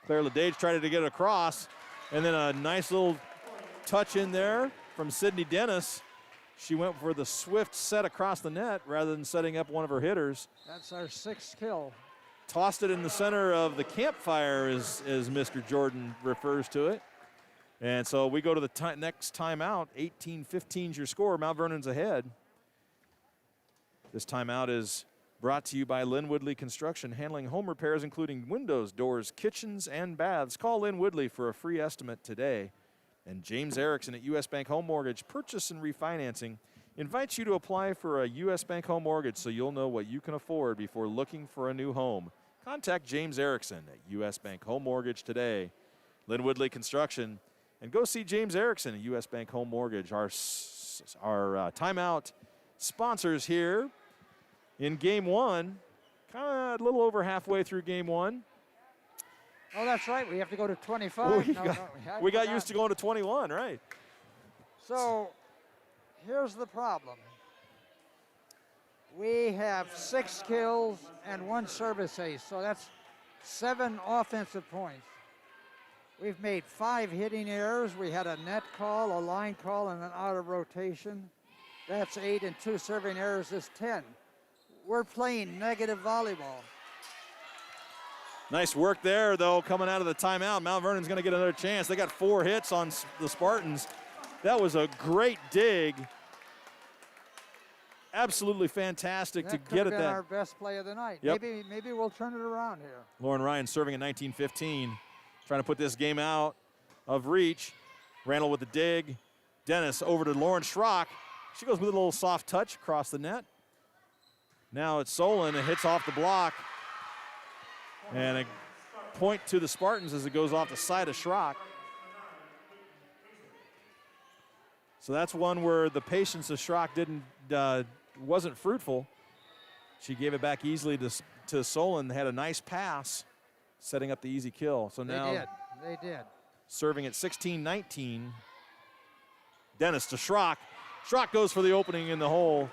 Claire Ledage tried to get it across. And then a nice little touch in there from Sydney Dennis. She went for the swift set across the net rather than setting up one of her hitters. That's our 6th kill. Tossed it in the center of the campfire, as Mr. Jordan refers to it. And so we go to the next timeout. 18-15 is your score. Mount Vernon's ahead. This timeout is brought to you by Lynn Woodley Construction, handling home repairs including windows, doors, kitchens, and baths. Call Lynn Woodley for a free estimate today. And James Erickson at U.S. Bank Home Mortgage Purchase and Refinancing invites you to apply for a U.S. Bank Home Mortgage so you'll know what you can afford before looking for a new home. Contact James Erickson at U.S. Bank Home Mortgage today. Lynn Woodley Construction. And go see James Erickson at U.S. Bank Home Mortgage. Our timeout sponsors here in Game 1. Kind of a little over halfway through Game 1. Oh, that's right. We have to go to 25. We got used to going to 21, right? So here's the problem. We have 6 kills and 1 service ace, so that's 7 offensive points. We've made 5 hitting errors. We had a net call, a line call, and an out of rotation. That's 8, and 2 serving errors is 10. We're playing negative volleyball. Nice work there, though, coming out of the timeout. Mount Vernon's going to get another chance. They got 4 hits on the Spartans. That was a great dig. absolutely fantastic That to could get have at been that. our best play of the night. Yep. Maybe we'll turn it around here. Lauren Ryan serving at 19-15, trying to put this game out of reach. Randall with the dig. Dennis over to Lauren Schrock. She goes with a little soft touch across the net. Now it's Solon. It hits off the block. And a point to the Spartans as it goes off the side of Schrock. So that's one where the patience of Schrock wasn't fruitful. She gave it back easily to Solon. Had a nice pass, setting up the easy kill. So now They did. serving at 16-19. Dennis to Schrock. Schrock goes for the opening in the hole.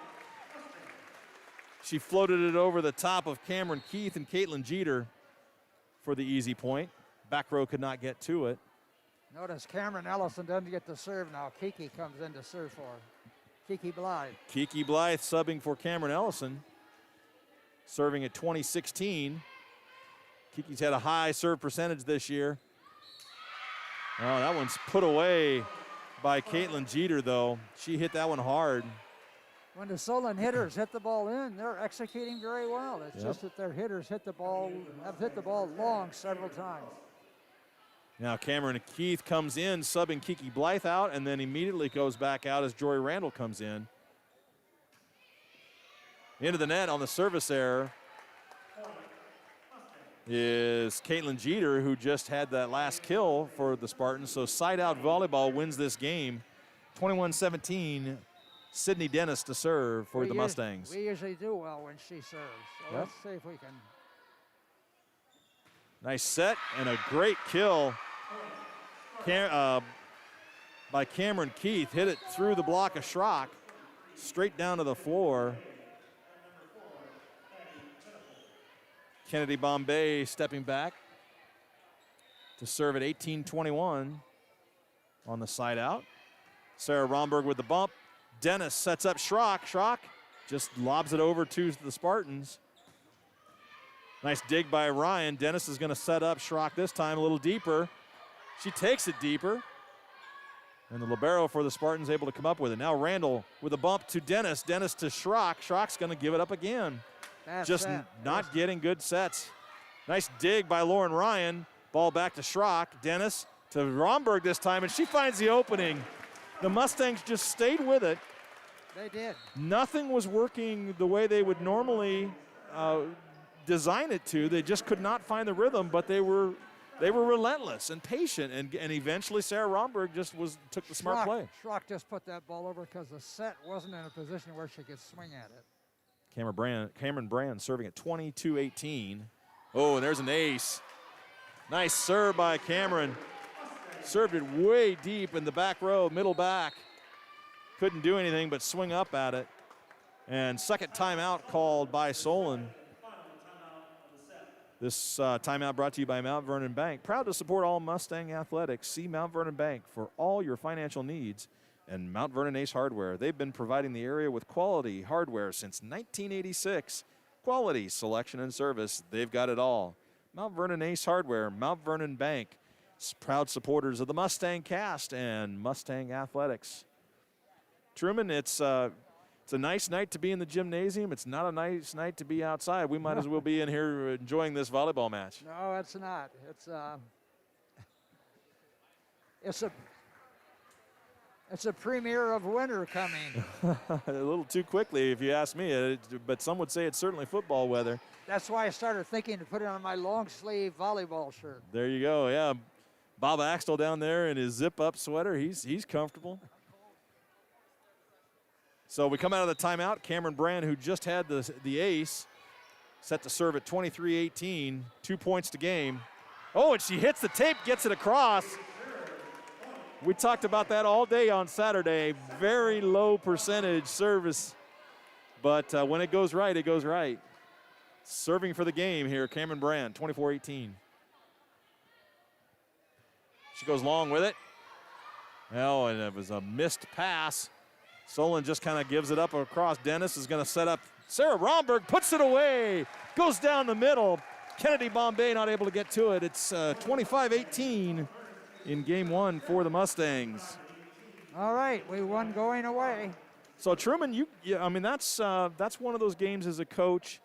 She floated it over the top of Cameron Keith and Caitlin Jeter for the easy point. Back row could not get to it. Notice Cameron Ellison doesn't get to serve now. Kiki comes in to serve for her. Kiki Blythe. Kiki Blythe subbing for Cameron Ellison. Serving at 20-16. Kiki's had a high serve percentage this year. Oh, that one's put away by Caitlin Jeter, though. She hit that one hard. When the Solon hitters hit the ball in, they're executing very well. It's just that their hitters have hit the ball long several times. Now Cameron Keith comes in, subbing Kiki Blythe out, and then immediately goes back out as Jory Randall comes in. Into the net on the service error is Caitlin Jeter, who just had that last kill for the Spartans. So side out volleyball wins this game. 21-17, Sydney Dennis to serve for the Mustangs. We usually do well when she serves. So let's see if we can. Nice set and a great kill by Cameron Keith. Hit it through the block of Schrock, straight down to the floor. Kennedy Bombay stepping back to serve at 18-21 on the side out. Sarah Romberg with the bump. Dennis sets up Schrock. Schrock just lobs it over to the Spartans. Nice dig by Ryan. Dennis is going to set up Schrock this time a little deeper. She takes it deeper. And the libero for the Spartans able to come up with it. Now Randall with a bump to Dennis. Dennis to Schrock. Schrock's going to give it up again. Just not getting good sets. Nice dig by Lauren Ryan. Ball back to Schrock. Dennis to Romberg this time, and she finds the opening. The Mustangs just stayed with it. They did. Nothing was working the way they would normally design it to. They just could not find the rhythm, but they were relentless and patient, and eventually Sarah Romberg just took the smart play. Schrock just put that ball over because the set wasn't in a position where she could swing at it. Cameron Brand serving at 22-18. Oh, and there's an ace. Nice serve by Cameron. Served it way deep in the back row, middle back. Couldn't do anything but swing up at it. And second timeout called by Solon. This timeout brought to you by Mount Vernon Bank. Proud to support all Mustang athletics. See Mount Vernon Bank for all your financial needs. And Mount Vernon Ace Hardware. They've been providing the area with quality hardware since 1986. Quality, selection, and service. They've got it all. Mount Vernon Ace Hardware, Mount Vernon Bank. Proud supporters of the Mustang Cast and Mustang Athletics. Truman, it's a nice night to be in the gymnasium. It's not a nice night to be outside. We might as well be in here enjoying this volleyball match. No, it's not. It's a premiere of winter coming. A little too quickly, if you ask me, but some would say it's certainly football weather. That's why I started thinking to put it on my long sleeve volleyball shirt. There you go, yeah. Bob Axtell down there in his zip-up sweater, he's comfortable. So we come out of the timeout. Cameron Brand, who just had the ace, set to serve at 23-18, 2 points to game. Oh, and she hits the tape, gets it across. We talked about that all day on Saturday. Very low percentage service, but when it goes right, it goes right. Serving for the game here, Cameron Brand, 24-18. She goes long with it. Oh, and it was a missed pass. Solon just kind of gives it up across. Dennis is going to set up. Sarah Romberg puts it away. Goes down the middle. Kennedy Bombay not able to get to it. It's 25-18 in game one for the Mustangs. All right, we won going away. So Truman, I mean, that's one of those games as a coach.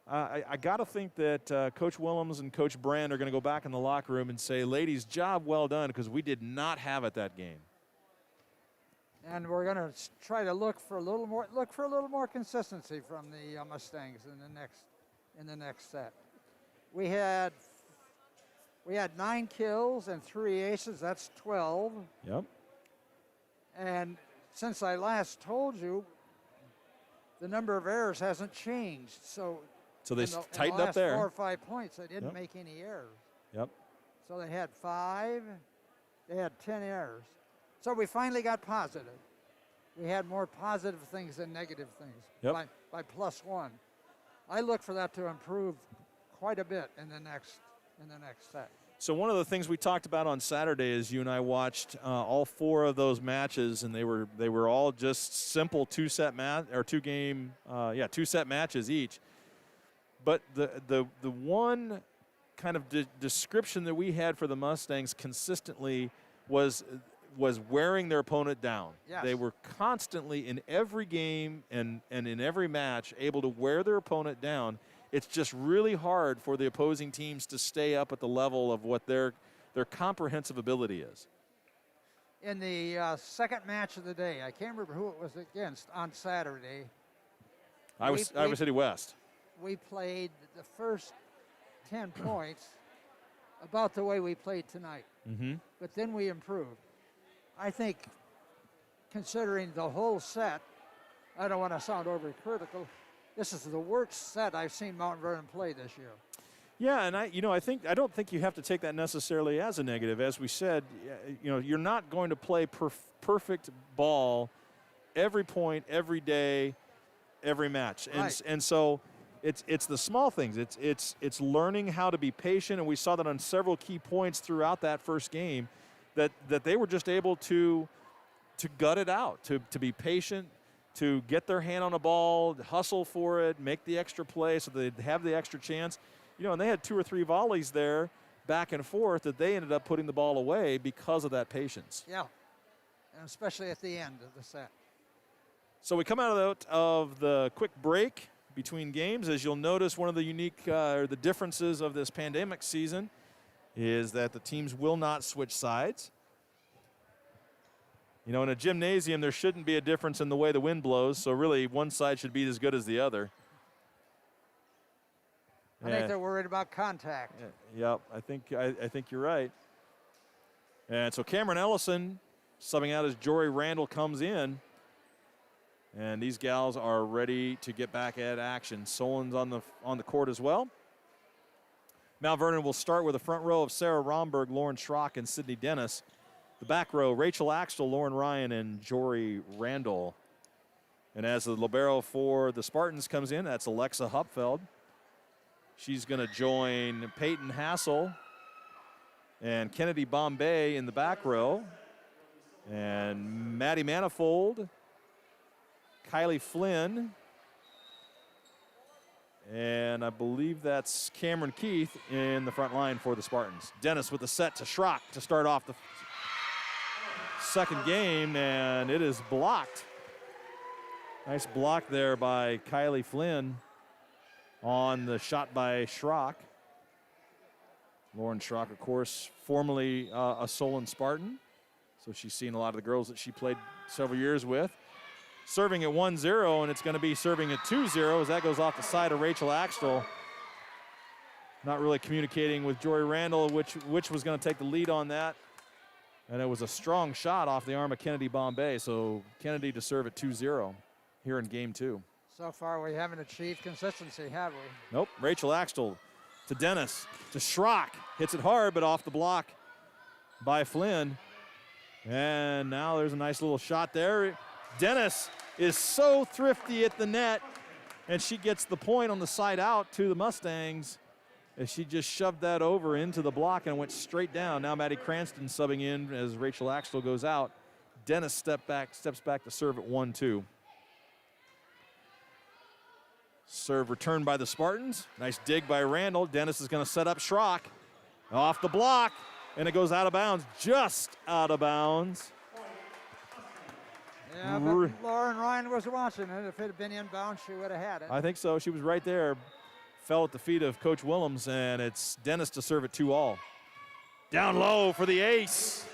I got to think that Coach Willems and Coach Brand are going to go back in the locker room and say, ladies, job well done, because we did not have it that game. And we're going to try to look for a little more consistency from the Mustangs in the next set. We had 9 kills and 3 aces. That's 12. Yep. And since I last told you, the number of errors hasn't changed. So they tightened up there. In the last 4 or 5 points, they didn't Yep. make any errors. Yep. So they had 5. They had 10 errors. So we finally got positive. We had more positive things than negative things. Yep. By +1. I look for that to improve quite a bit in the next set. So one of the things we talked about on Saturday is you and I watched all 4 of those matches, and they were all just simple 2-set matches each. But the one kind of description that we had for the Mustangs consistently was wearing their opponent down. Yes. They were constantly in every game and in every match able to wear their opponent down. It's just really hard for the opposing teams to stay up at the level of what their comprehensive ability is. In the second match of the day, I can't remember who it was against on Saturday. Iowa City West. We played the first 10 points about the way we played tonight. Mm-hmm. But then we improved. I think, considering the whole set, I don't want to sound overcritical, this is the worst set I've seen Mount Vernon play this year. Yeah, and I don't think you have to take that necessarily as a negative. As we said, you're not going to play perfect ball every point, every day, every match, Right. and so it's the small things. It's learning how to be patient, and we saw that on several key points throughout that first game, that they were just able to gut it out, to be patient, to get their hand on a ball, hustle for it, make the extra play so they'd have the extra chance. And they had 2 or 3 volleys there back and forth that they ended up putting the ball away because of that patience. Yeah, and especially at the end of the set. So we come out of the quick break between games. As you'll notice, one of the unique or the differences of this pandemic season is that the teams will not switch sides. In a gymnasium, there shouldn't be a difference in the way the wind blows, so really one side should be as good as the other. I think they're worried about contact. Yep, I think you're right. And so Cameron Ellison subbing out as Jory Randall comes in. And these gals are ready to get back at action. Solon's on the court as well. Mount Vernon will start with a front row of Sarah Romberg, Lauren Schrock, and Sydney Dennis. The back row, Rachel Axtell, Lauren Ryan, and Jory Randall. And as the libero for the Spartans comes in, that's Alexa Hupfeld. She's going to join Peyton Hassel and Kennedy Bombay in the back row. And Maddie Manifold, Kylie Flynn, and I believe that's Cameron Keith in the front line for the Spartans. Dennis with the set to Schrock to start off the second game, and it is blocked. Nice block there by Kylie Flynn on the shot by Schrock. Lauren Schrock, of course, formerly a Solon Spartan, so she's seen a lot of the girls that she played several years with. Serving at 1-0, and it's going to be serving at 2-0 as that goes off the side of Rachel Axtell. Not really communicating with Jory Randall, which was going to take the lead on that. And it was a strong shot off the arm of Kennedy Bombay, so Kennedy to serve at 2-0 here in game 2. So far, we haven't achieved consistency, have we? Nope. Rachel Axtell to Dennis, to Schrock. Hits it hard, but off the block by Flynn. And now there's a nice little shot there. Dennis is so thrifty at the net, and she gets the point on the side out to the Mustangs as she just shoved that over into the block and went straight down. Now Maddie Cranston subbing in as Rachel Axtell goes out. Dennis steps back to serve at 1-2. Serve returned by the Spartans. Nice dig by Randall. Dennis is going to set up Schrock. Off the block, and it goes out of bounds, just out of bounds. Yeah, but Lauren Ryan was watching it. If it had been inbound, she would have had it. I think so. She was right there. Fell at the feet of Coach Willems, and it's Dennis to serve it 2-all. Down low for the ace.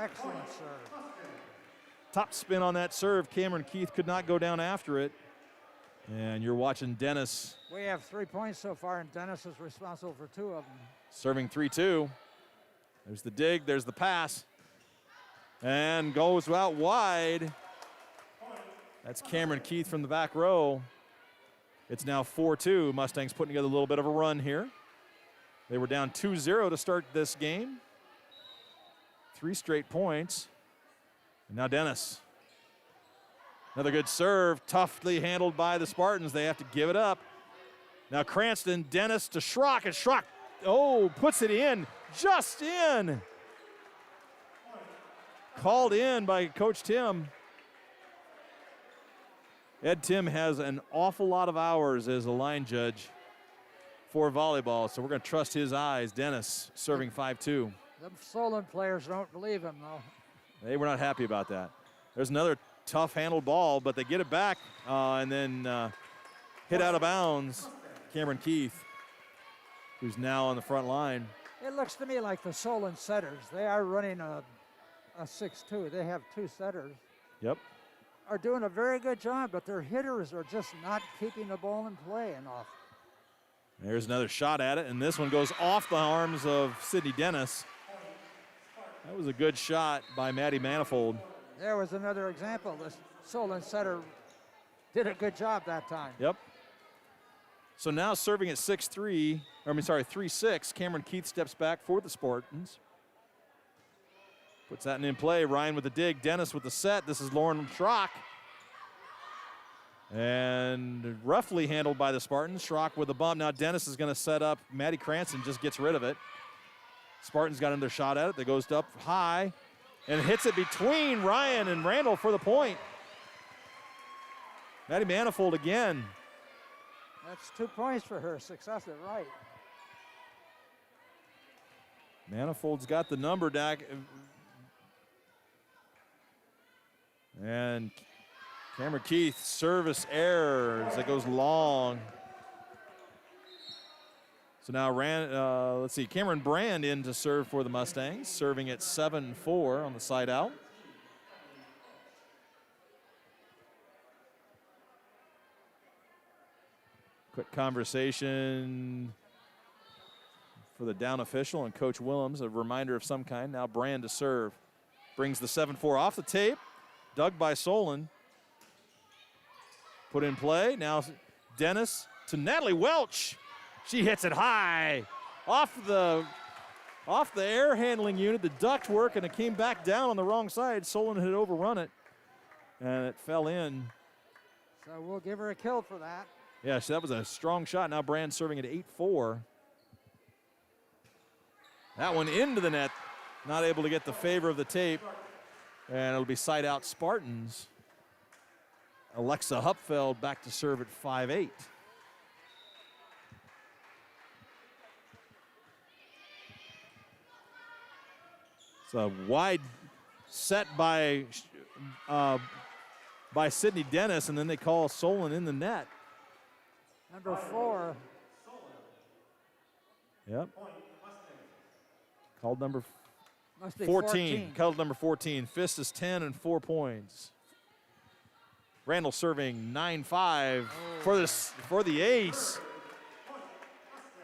Excellent serve. Top spin on that serve. Cameron Keith could not go down after it. And you're watching Dennis. We have 3 points so far, and Dennis is responsible for 2 of them. Serving 3-2. There's the dig, there's the pass. And goes out wide. That's Cameron Keith from the back row. It's now 4-2. Mustangs putting together a little bit of a run here. They were down 2-0 to start this game. 3 straight points. And now Dennis. Another good serve, toughly handled by the Spartans. They have to give it up. Now Cranston, Dennis to Schrock, and Schrock, puts it in, just in. Called in by Coach Tim. Ed Tim has an awful lot of hours as a line judge for volleyball, so we're going to trust his eyes. Dennis serving 5-2. The Solon players don't believe him, though. They were not happy about that. There's another tough handled ball, but they get it back and then hit out of bounds. Cameron Keith, who's now on the front line. It looks to me like the Solon setters. They are running a 6-2. They have 2 setters. Yep. Are doing a very good job, but their hitters are just not keeping the ball in play enough. There's another shot at it, and this one goes off the arms of Sydney Dennis. That was a good shot by Maddie Manifold. There was another example. The Solon setter did a good job that time. Yep. So now serving at 3-6, Cameron Keith steps back for the Spartans. Puts that in play. Ryan with the dig. Dennis with the set. This is Lauren Schrock. And roughly handled by the Spartans. Schrock with a bump. Now Dennis is going to set up. Maddie Cranston just gets rid of it. Spartans got another shot at it. That goes up high and hits it between Ryan and Randall for the point. Maddie Manifold again. That's 2 points for her. Successive, right. Manifold's got the number, Dak. And Cameron Keith, service errors. That goes long. So now, let's see, Cameron Brand in to serve for the Mustangs, serving at 7-4 on the side out. Quick conversation for the down official and Coach Willems, a reminder of some kind. Now Brand to serve. Brings the 7-4 off the tape. Dug by Solon. Put in play. Now Dennis to Natalie Welch. She hits it high. Off the air handling unit, the duct work, and it came back down on the wrong side. Solon had overrun it, and it fell in. So we'll give her a kill for that. Yeah, so that was a strong shot. Now Brand serving at 8-4. That one into the net. Not able to get the favor of the tape. And it'll be side out Spartans. Alexa Hupfeld back to serve at 5-8. It's a wide set by Sydney Dennis, and then they call Solon in the net. Number 4. Yep. Called number Must be 14. Called number 14. Fist is 10 and 4 points. Randall serving 9-5 for the ace.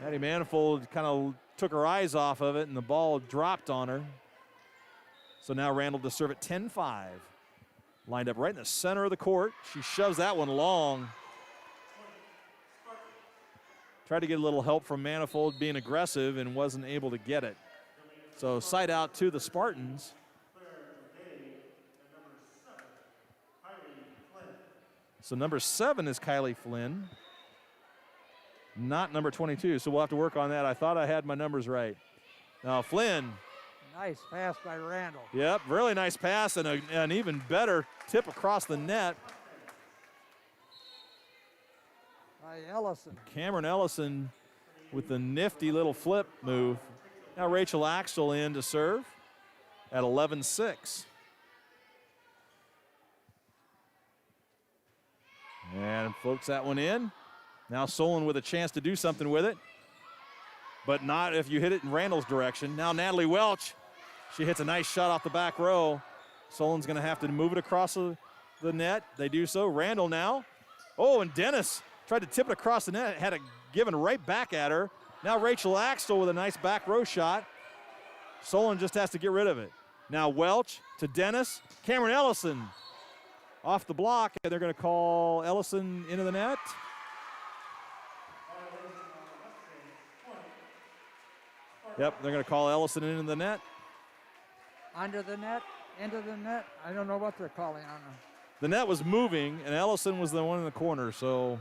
Maddie Manifold kind of took her eyes off of it, and the ball dropped on her. So now Randall to serve at 10-5. Lined up right in the center of the court. She shoves that one long. Tried to get a little help from Manifold being aggressive and wasn't able to get it. So side out to the Spartans. So number 7 is Kylie Flynn, not number 22. So we'll have to work on that. I thought I had my numbers right. Now Flynn. Nice pass by Randall. Yep, really nice pass and an even better tip across the net. By Ellison. Cameron Ellison with the nifty little flip move. Now Rachel Axel in to serve at 11-6. And floats that one in. Now Solon with a chance to do something with it, but not if you hit it in Randall's direction. Now Natalie Welch, she hits a nice shot off the back row. Solon's going to have to move it across the net. They do so. Randall now. Oh, and Dennis tried to tip it across the net, had it given right back at her. Now Rachel Axtell with a nice back row shot. Solon just has to get rid of it. Now Welch to Dennis. Cameron Ellison off the block, and they're going to call Ellison into the net. Yep, they're going to call Ellison into the net. Under the net, into the net. I don't know what they're calling on them. The net was moving, and Ellison was the one in the corner, so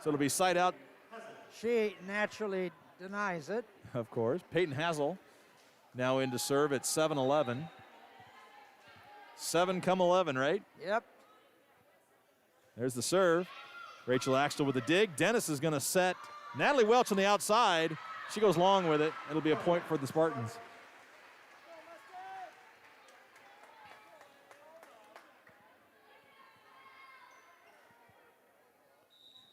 it'll be side out. She naturally denies it. Of course. Peyton Hazel now in to serve at 7-11. 7 come 11, right? Yep. There's the serve. Rachel Axtell with the dig. Dennis is going to set Natalie Welch on the outside. She goes long with it. It'll be a point for the Spartans.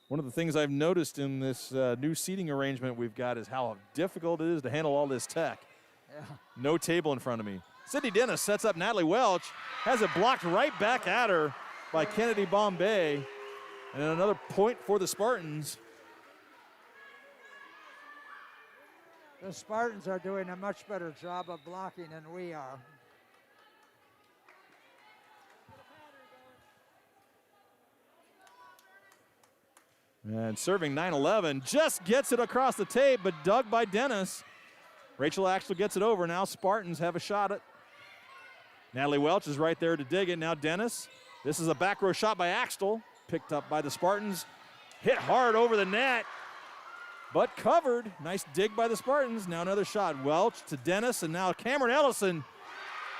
One of the things I've noticed in this new seating arrangement we've got is how difficult it is to handle all this tech. Yeah. No table in front of me. Sydney Dennis sets up Natalie Welch, has it blocked right back at her by Kennedy Bombay. And another point for the Spartans. The Spartans are doing a much better job of blocking than we are. And serving 9-11, just gets it across the tape, but dug by Dennis. Rachel Axtell gets it over. Now Spartans have a shot at. Natalie Welch is right there to dig it. Now Dennis. This is a back row shot by Axtell. Picked up by the Spartans. Hit hard over the net, but covered. Nice dig by the Spartans. Now another shot. Welch to Dennis, and now Cameron Ellison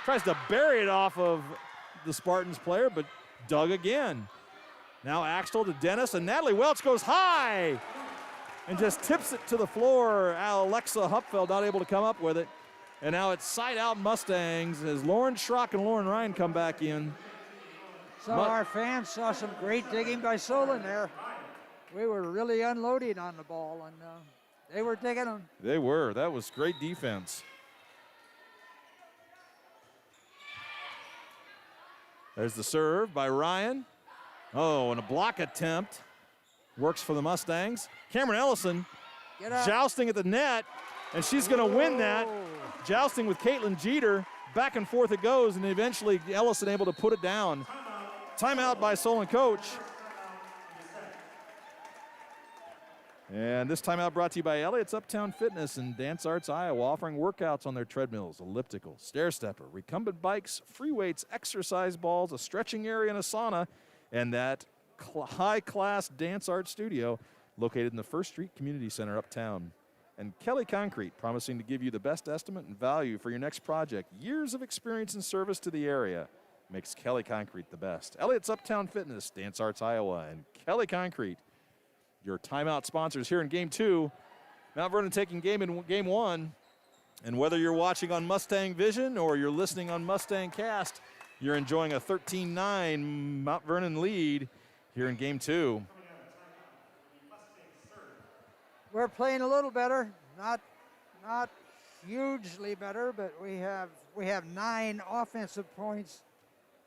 tries to bury it off of the Spartans player, but dug again. Now Axtell to Dennis, and Natalie Welch goes high and just tips it to the floor. Alexa Hupfeld not able to come up with it. And now it's side out Mustangs as Lauren Schrock and Lauren Ryan come back in. So our fans saw some great digging by Solon there. We were really unloading on the ball, and they were digging them. They were. That was great defense. There's the serve by Ryan. Oh, and a block attempt. Works for the Mustangs. Cameron Ellison jousting at the net, and she's going to win that. Jousting with Caitlin Jeter. Back and forth it goes, and eventually Ellison able to put it down. Timeout by Solon coach. And this timeout brought to you by Elliott's Uptown Fitness and Dance Arts Iowa, offering workouts on their treadmills, elliptical, stair stepper, recumbent bikes, free weights, exercise balls, a stretching area, and a sauna, and that high-class dance art studio located in the First Street Community Center uptown. And Kelly Concrete, promising to give you the best estimate and value for your next project. Years of experience and service to the area makes Kelly Concrete the best. Elliott's Uptown Fitness, Dance Arts Iowa, and Kelly Concrete, your timeout sponsors here in Game 2. Mount Vernon taking game in Game 1. And whether you're watching on Mustang Vision or you're listening on Mustang Cast, you're enjoying a 13-9 Mount Vernon lead here in Game 2. We're playing a little better, not hugely better, but we have 9 offensive points,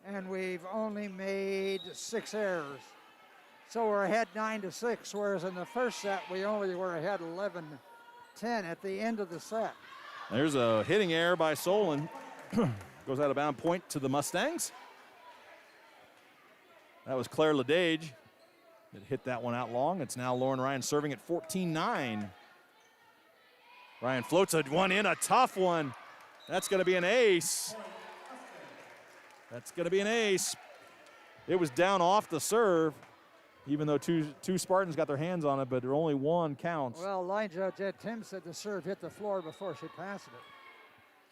and we've only made 6 errors. So we're ahead 9-6, whereas in the first set we only were ahead 11-10 at the end of the set. There's a hitting error by Solon. Goes out of bound, point to the Mustangs. That was Claire Ledage that hit that one out long. It's now Lauren Ryan serving at 14-9. Ryan floats one in, a tough one. That's going to be an ace. That's going to be an ace. It was down off the serve, even though two Spartans got their hands on it, but only one counts. Well, line judge Ed Tim said the serve hit the floor before she passed it.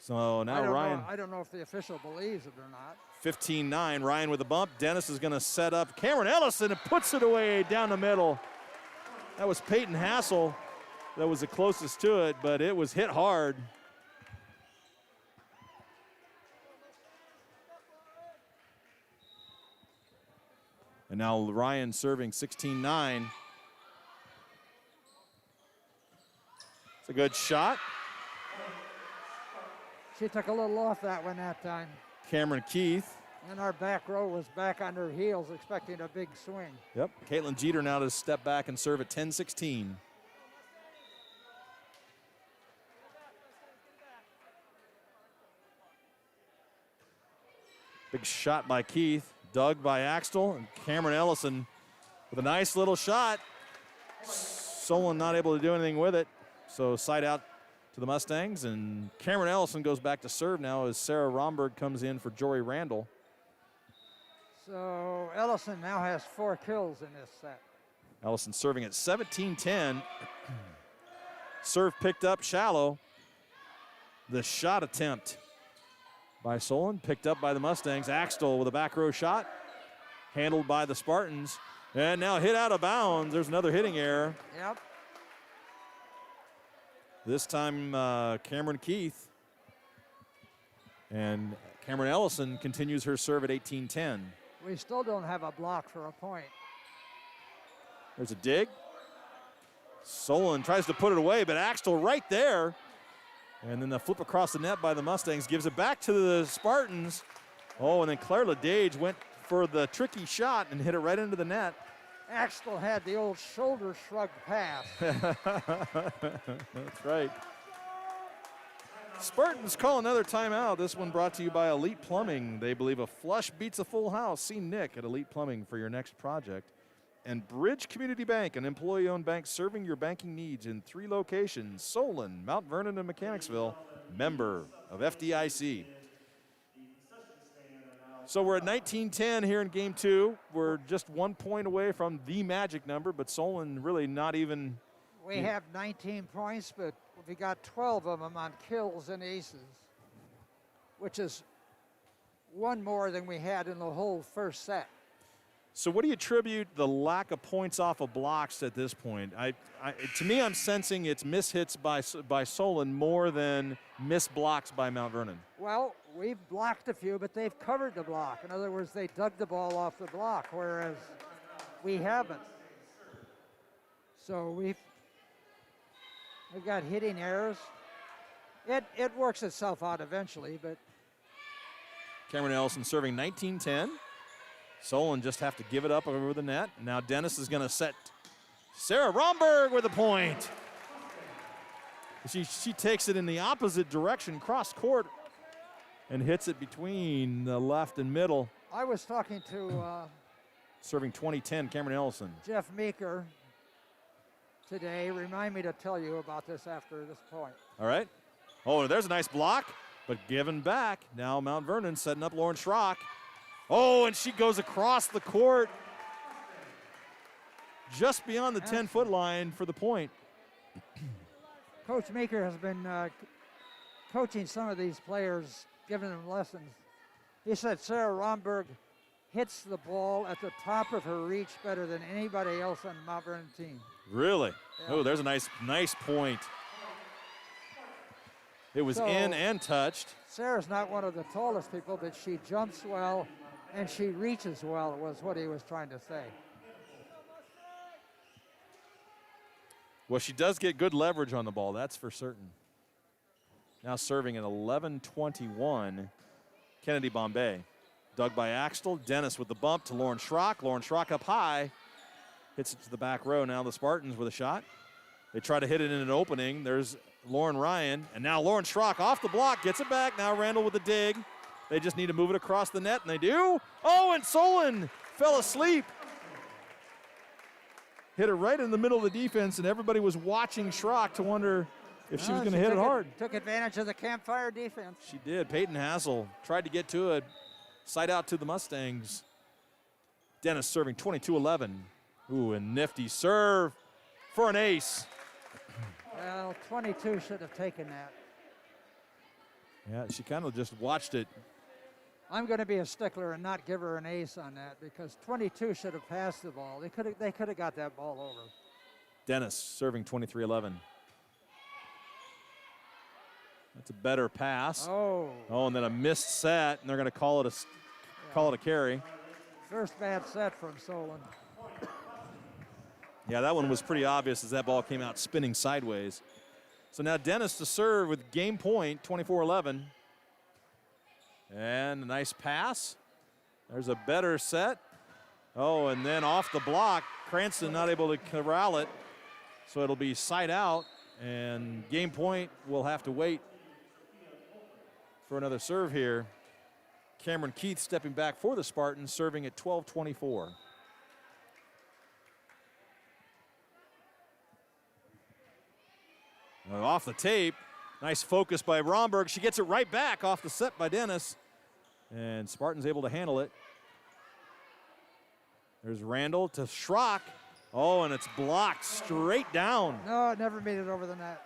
So now Ryan. I don't know if the official believes it or not. 15-9, Ryan with a bump. Dennis is going to set up Cameron Ellison and puts it away down the middle. That was Peyton Hassel that was the closest to it, but it was hit hard. And now Ryan serving 16-9. It's a good shot. She took a little off that one that time. Cameron Keith. And our back row was back on her heels expecting a big swing. Yep. Caitlin Jeter now to step back and serve at 10-16. Big shot by Keith, dug by Axtell, and Cameron Ellison with a nice little shot. Solon not able to do anything with it, so side out to the Mustangs, and Cameron Ellison goes back to serve now as Sarah Romberg comes in for Jory Randall. So Ellison now has 4 kills in this set. Ellison serving at 17-10. Serve picked up shallow. The shot attempt by Solon, picked up by the Mustangs. Axtell with a back row shot, handled by the Spartans. And now hit out of bounds. There's another hitting error. Yep. This time Cameron Keith. And Cameron Ellison continues her serve at 18-10. We still don't have a block for a point. There's a dig. Solon tries to put it away, but Axtell right there. And then the flip across the net by the Mustangs gives it back to the Spartans. Oh, and then Claire LeDage went for the tricky shot and hit it right into the net. Axtell had the old shoulder shrug pass. That's right. Spartans call another timeout. This one brought to you by Elite Plumbing. They believe a flush beats a full house. See Nick at Elite Plumbing for your next project. And Bridge Community Bank, an employee-owned bank serving your banking needs in 3 locations: Solon, Mount Vernon, and Mechanicsville. Member of FDIC. So we're at 19-10 here in game 2. We're just 1 point away from the magic number, but Solon really not even. We have 19 points, but we got 12 of them on kills and aces, which is 1 more than we had in the whole first set. So what do you attribute the lack of points off of blocks at this point? To me, I'm sensing it's mishits by Solon more than missed blocks by Mount Vernon. Well, we've blocked a few, but they've covered the block. In other words, they dug the ball off the block, whereas we haven't. So we've got hitting errors. It works itself out eventually, but. Cameron Ellison serving 19-10. Solon just have to give it up over the net. Now Dennis is going to set Sarah Romberg with a point. She takes it in the opposite direction, cross court, and hits it between the left and middle. I was talking to serving 20-10, Cameron Ellison. Jeff Meeker today. Remind me to tell you about this after this point. All right. Oh, there's a nice block, but given back. Now Mount Vernon setting up Lauren Schrock. Oh, and she goes across the court just beyond the 10-foot line for the point. Coach Meeker has been coaching some of these players, giving them lessons. He said Sarah Romberg hits the ball at the top of her reach better than anybody else on the Mount Vernon team. Really? Yeah. Oh, there's a nice point. It was in and touched. Sarah's not one of the tallest people, but she jumps well and she reaches well, was what he was trying to say. Well, she does get good leverage on the ball, that's for certain. Now serving at 11-21, Kennedy Bombay. Dug by Axtell. Dennis with the bump to Lauren Schrock. Lauren Schrock up high. Hits it to the back row. Now the Spartans with a shot. They try to hit it in an opening. There's Lauren Ryan. And now Lauren Schrock off the block. Gets it back. Now Randall with the dig. They just need to move it across the net, and they do. Oh, and Solon fell asleep. Hit it right in the middle of the defense, and everybody was watching Schrock to wonder if she was going to hit it hard. Took advantage of the campfire defense. She did. Peyton Hassel tried to get to it. Side out to the Mustangs. Dennis serving 22-11. Ooh, and nifty serve for an ace. Well, 22 should have taken that. Yeah, she kind of just watched it. I'm going to be a stickler and not give her an ace on that because 22 should have passed the ball. They could have got that ball over. Dennis serving 23-11. That's a better pass. Oh. Oh, and then a missed set, and they're going to call it a carry. First bad set from Solon. Yeah, that one was pretty obvious as that ball came out spinning sideways. So now Dennis to serve with game point, 24-11. And a nice pass. There's a better set. Oh, and then off the block, Cranston not able to corral it. So it'll be side out, and game point will have to wait for another serve here. Cameron Keith stepping back for the Spartans, serving at 12-24. Off the tape, nice focus by Romberg. She gets it right back off the set by Dennis, and Spartans able to handle it. There's Randall to Schrock. Oh, and it's blocked straight down. No, it never made it over the net.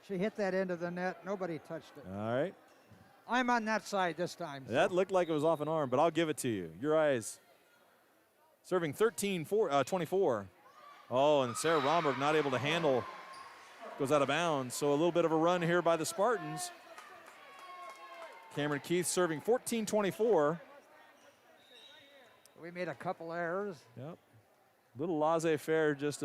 She hit that into the net. Nobody touched it. All right. I'm on that side this time. That looked like it was off an arm, but I'll give it to you. Your eyes. Serving 24. Oh, and Sarah Romberg not able to handle. Goes out of bounds. So a little bit of a run here by the Spartans. Cameron Keith serving 14-24. We made a couple errors. Yep. Little laissez-faire just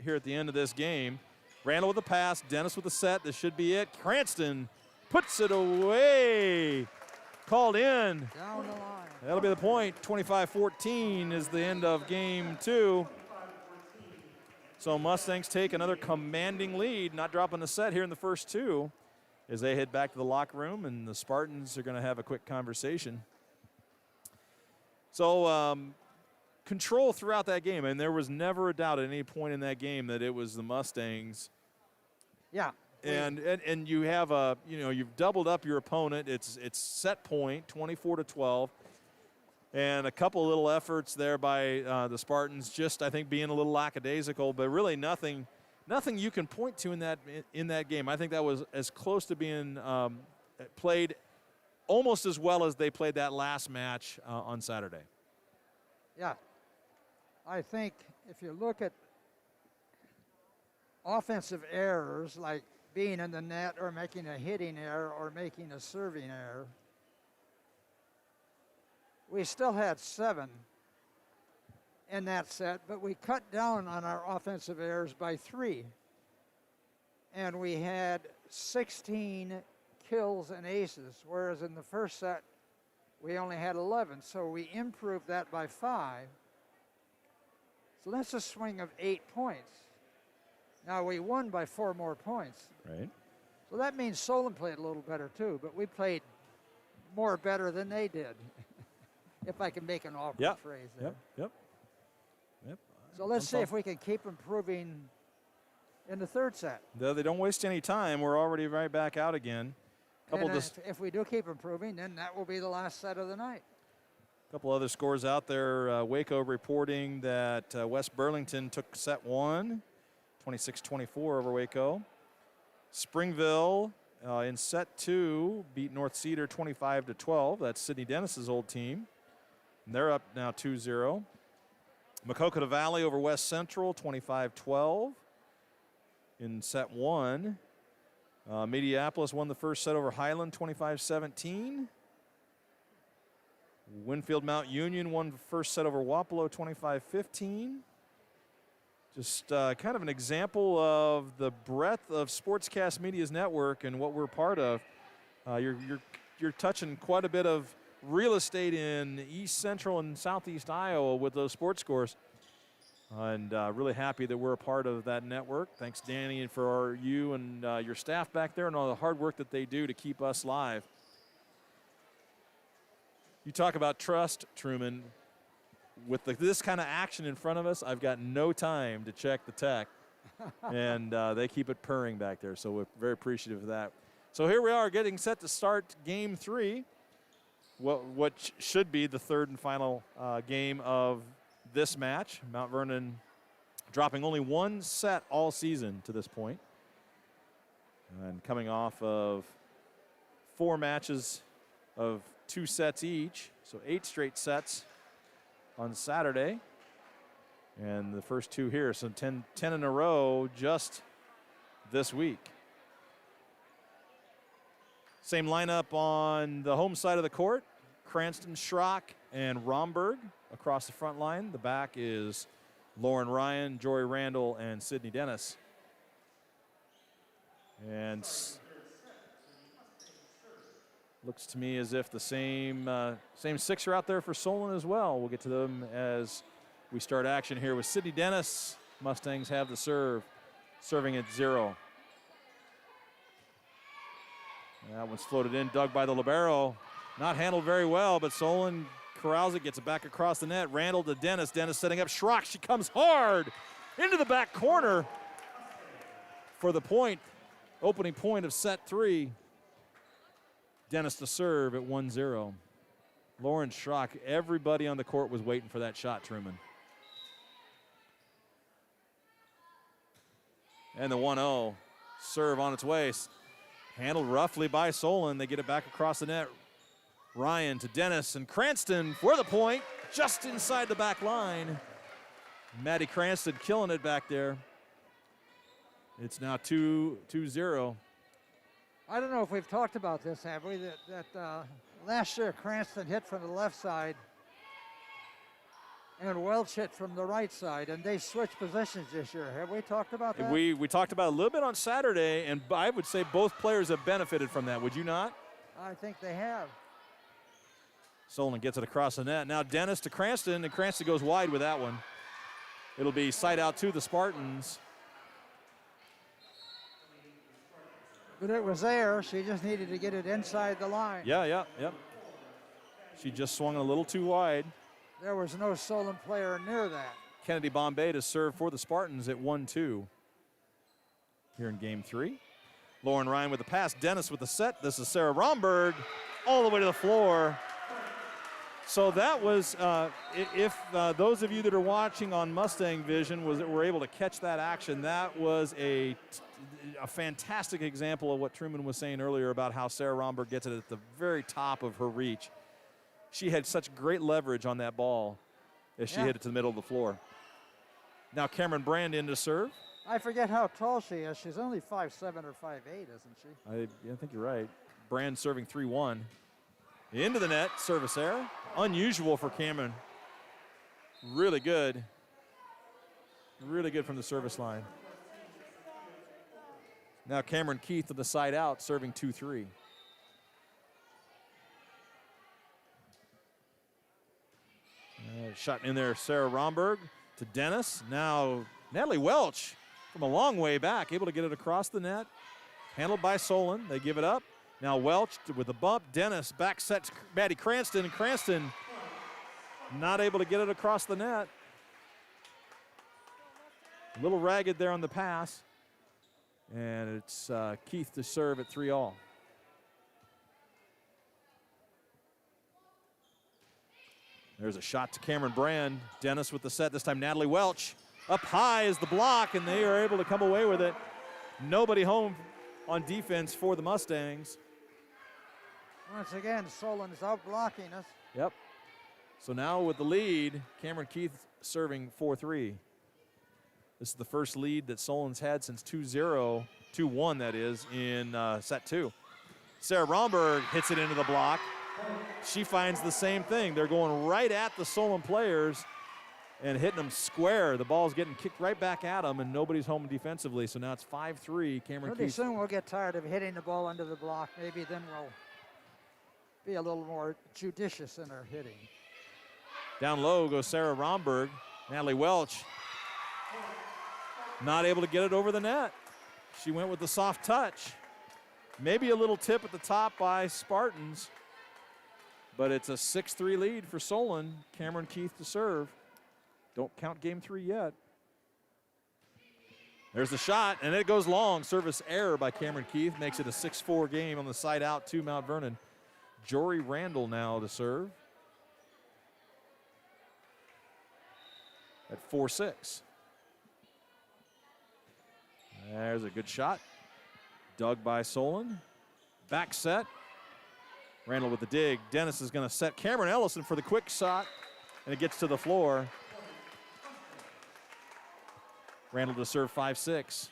here at the end of this game. Randall with the pass. Dennis with the set. This should be it. Cranston puts it away. Called in. Down the line. That'll be the point. 25-14 is the end of game 2. So Mustangs take another commanding lead, not dropping the set here in the first 2 as they head back to the locker room, and the Spartans are going to have a quick conversation. So control throughout that game, and there was never a doubt at any point in that game that it was the Mustangs. Yeah. And you have you've doubled up your opponent. It's set point 24-12, and a couple little efforts there by the Spartans. Just I think being a little lackadaisical, but really nothing you can point to in that game. I think that was as close to being played almost as well as they played that last match on Saturday. Yeah. I think if you look at offensive errors like being in the net or making a hitting error or making a serving error, we still had 7 in that set, but we cut down on our offensive errors by 3. And we had 16 kills and aces, whereas in the first set we only had 11. So we improved that by 5. So that's a swing of 8 points. Now we won by 4 more points. Right. So that means Solon played a little better too, but we played more better than they did. If I can make an awkward phrase there. Yep. So let's see if we can keep improving in the third set. Though they don't waste any time, we're already right back out again. If we do keep improving, then that will be the last set of the night. A couple other scores out there. Waco reporting that West Burlington took set 1, 26-24 over Waco. Springville in set 2 beat North Cedar 25-12. That's Sydney Dennis's old team. And they're up now 2-0. Macocata Valley over West Central 25-12 in set 1. Mediapolis won the first set over Highland 25-17. Winfield Mount Union won the first set over Wapello 25-15. Just kind of an example of the breadth of Sportscast Media's network and what we're part of. You're touching quite a bit of real estate in East Central and Southeast Iowa with those sports scores. And really happy that we're a part of that network. Thanks, Danny, for you and your staff back there and all the hard work that they do to keep us live. You talk about trust, Truman. With this kind of action in front of us, I've got no time to check the tech. And they keep it purring back there, so we're very appreciative of that. So here we are getting set to start game 3. What should be the third and final game of this match. Mount Vernon dropping only 1 set all season to this point. And coming off of 4 matches of 2 sets each. So 8 straight sets on Saturday. And the first 2 here. So 10 in a row just this week. Same lineup on the home side of the court. Cranston, Schrock, and Romberg across the front line. The back is Lauren Ryan, Jory Randall, and Sydney Dennis. And looks to me as if the same six are out there for Solon as well. We'll get to them as we start action here with Sydney Dennis. Mustangs have the serve, serving at 0. That one's floated in, dug by the libero. Not handled very well, but Solon corrals it, gets it back across the net. Randall to Dennis. Dennis setting up Schrock. She comes hard into the back corner for the point. Opening point of set 3. Dennis to serve at 1-0. Lauren Schrock, everybody on the court was waiting for that shot, Truman. And the 1-0 serve on its way. Handled roughly by Solon. They get it back across the net. Ryan to Dennis and Cranston for the point, just inside the back line. Maddie Cranston killing it back there. It's now 2-0. I don't know if we've talked about this, have we? That last year Cranston hit from the left side and Welch hit from the right side, and they switched positions this year. Have we talked about that? We talked about it a little bit on Saturday, and I would say both players have benefited from that. Would you not? I think they have. Solon gets it across the net. Now Dennis to Cranston, and Cranston goes wide with that one. It'll be side out to the Spartans. But it was there. She just needed to get it inside the line. Yeah. She just swung a little too wide. There was no Solon player near that. Kennedy Bombay to serve for the Spartans at 1-2 here in game 3. Lauren Ryan with the pass. Dennis with the set. This is Sarah Romberg all the way to the floor. So that was, if those of you that are watching on Mustang Vision were able to catch that action, that was a fantastic example of what Truman was saying earlier about how Sarah Romberg gets it at the very top of her reach. She had such great leverage on that ball as she hit it to the middle of the floor. Now Cameron Brand in to serve. I forget how tall she is. She's only 5'7" or 5'8", isn't she? I think you're right. Brand serving 3-1. Into the net, service error. Unusual for Cameron. Really good. Really good from the service line. Now Cameron Keith to the side out, serving 2-3. Shot in there, Sarah Romberg to Dennis. Now Natalie Welch from a long way back, able to get it across the net. Handled by Solon. They give it up. Now Welch with the bump. Dennis back sets Maddie Cranston. Cranston not able to get it across the net. A little ragged there on the pass. And it's Keith to serve at 3-all. There's a shot to Cameron Brand. Dennis with the set. This time Natalie Welch. Up high is the block, and they are able to come away with it. Nobody home on defense for the Mustangs. Once again, Solon is out blocking us. Yep. So now with the lead, Cameron Keith serving 4-3. This is the first lead that Solon's had since 2-0, 2-1 that is, in set 2. Sarah Romberg hits it into the block. She finds the same thing. They're going right at the Solon players and hitting them square. The ball's getting kicked right back at them, and nobody's home defensively. So now it's 5-3. Cameron Pretty Keith. soon we'll get tired of hitting the ball under the block. Maybe then we'll be a little more judicious in our hitting. Down low goes Sarah Romberg. Natalie Welch not able to get it over the net. She went with the soft touch. Maybe a little tip at the top by Spartans, but it's a 6-3 lead for Solon. Cameron Keith to serve. Don't count game 3 yet. There's the shot, and it goes long. Service error by Cameron Keith makes it a 6-4 game on the side out to Mount Vernon. Jory Randall now to serve at 4-6. There's a good shot. Dug by Solon. Back set. Randall with the dig. Dennis is going to set Cameron Ellison for the quick shot, and it gets to the floor. Randall to serve 5-6.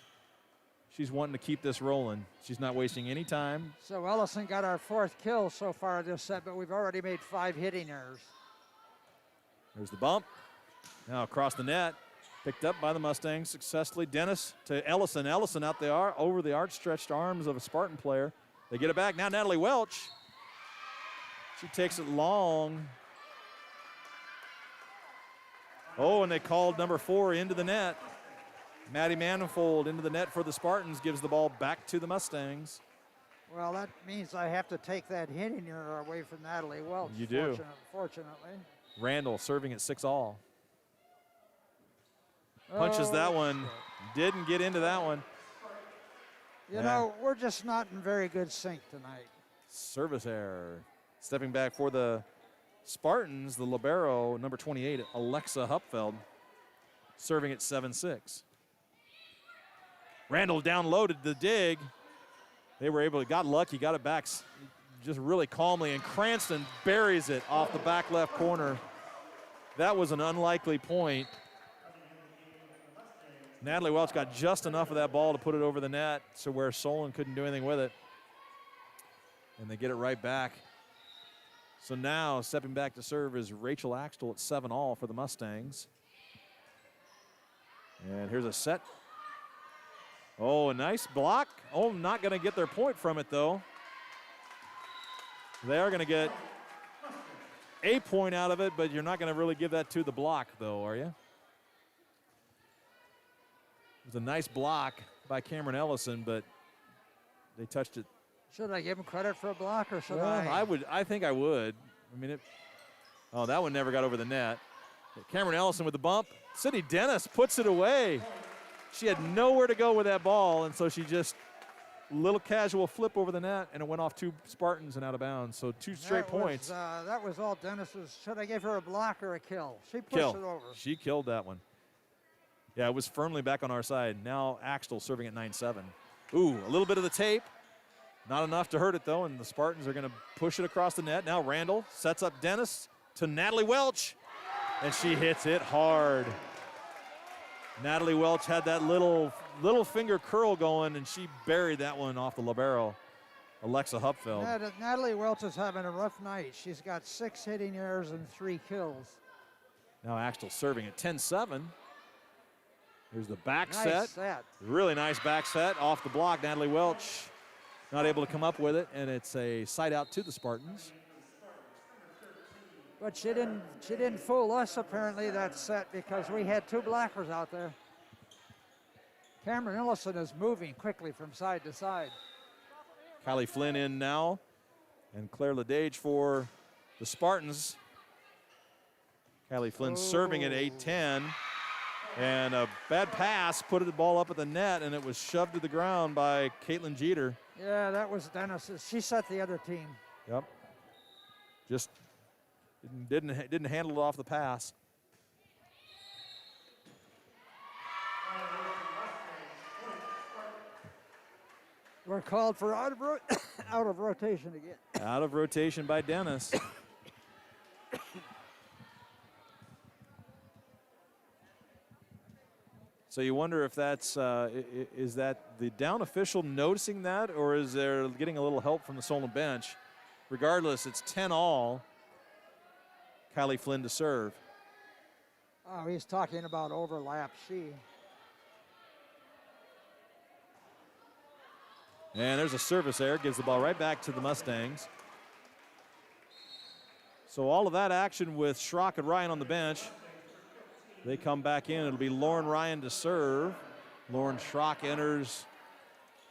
she's wanting to keep this rolling. She's not wasting any time. So Ellison got our 4th kill so far this set, but we've already made 5 hitting errors. There's the bump. Now across the net. Picked up by the Mustangs successfully. Dennis to Ellison. Ellison out there over the outstretched arms of a Spartan player. They get it back. Now Natalie Welch. She takes it long. Oh, and they called number 4 into the net. Maddie Manifold into the net for the Spartans, gives the ball back to the Mustangs. Well, that means I have to take that hitting error away from Natalie Welch. You do. Fortunately. Randall serving at 6-all. Punches that one. Didn't get into that one. You know, we're just not in very good sync tonight. Service error. Stepping back for the Spartans, the libero, number 28, Alexa Hupfeld, serving at 7-6. Randall downloaded the dig. They were able to, got lucky, got it back just really calmly, and Cranston buries it off the back left corner. That was an unlikely point. Natalie Welch got just enough of that ball to put it over the net, so where Solon couldn't do anything with it. And they get it right back. So now stepping back to serve is Rachel Axtell at 7-all for the Mustangs. And here's a set. Oh, a nice block. Oh, not going to get their point from it, though. They are going to get a point out of it, but you're not going to really give that to the block, though, are you? It was a nice block by Cameron Ellison, but they touched it. Should I give him credit for a block, or should I? I think I would. I mean, oh, that one never got over the net. Cameron Ellison with the bump. Sydney Dennis puts it away. She had nowhere to go with that ball, and so she just little casual flip over the net, and it went off 2 Spartans and out of bounds. So 2 straight points. That was all Dennis's. Should I give her a block or a kill? She pushed it over. She killed that one. Yeah, it was firmly back on our side. Now Axtell serving at 9-7. Ooh, a little bit of the tape. Not enough to hurt it, though, and the Spartans are going to push it across the net. Now Randall sets up Dennis to Natalie Welch, and she hits it hard. Natalie Welch had that little finger curl going, and she buried that one off the libero, Alexa Hupfeld. Natalie Welch is having a rough night. She's got 6 hitting errors and 3 kills. Now Axtell serving at 10-7. Here's the back Nice set. Really nice back set off the block. Natalie Welch not able to come up with it, and it's a side out to the Spartans. But she didn't fool us apparently that set, because we had 2 blockers out there. Cameron Ellison is moving quickly from side to side. Kylie Flynn in now, and Claire Ledage for the Spartans. Kylie Flynn serving at 8-10. And a bad pass put the ball up at the net, and it was shoved to the ground by Caitlin Jeter. Yeah, that was Dennis's. She set the other team. Yep. Just didn't handle it off the pass. We're called for out of rotation again. Out of rotation by Dennis. So you wonder if that's, is that the down official noticing that, or is there getting a little help from the Solon bench? Regardless, it's 10-all. Kylie Flynn to serve. Oh, he's talking about overlap. And there's a service error, gives the ball right back to the Mustangs. So all of that action with Schrock and Ryan on the bench. They come back in. It'll be Lauren Ryan to serve. Lauren Schrock enters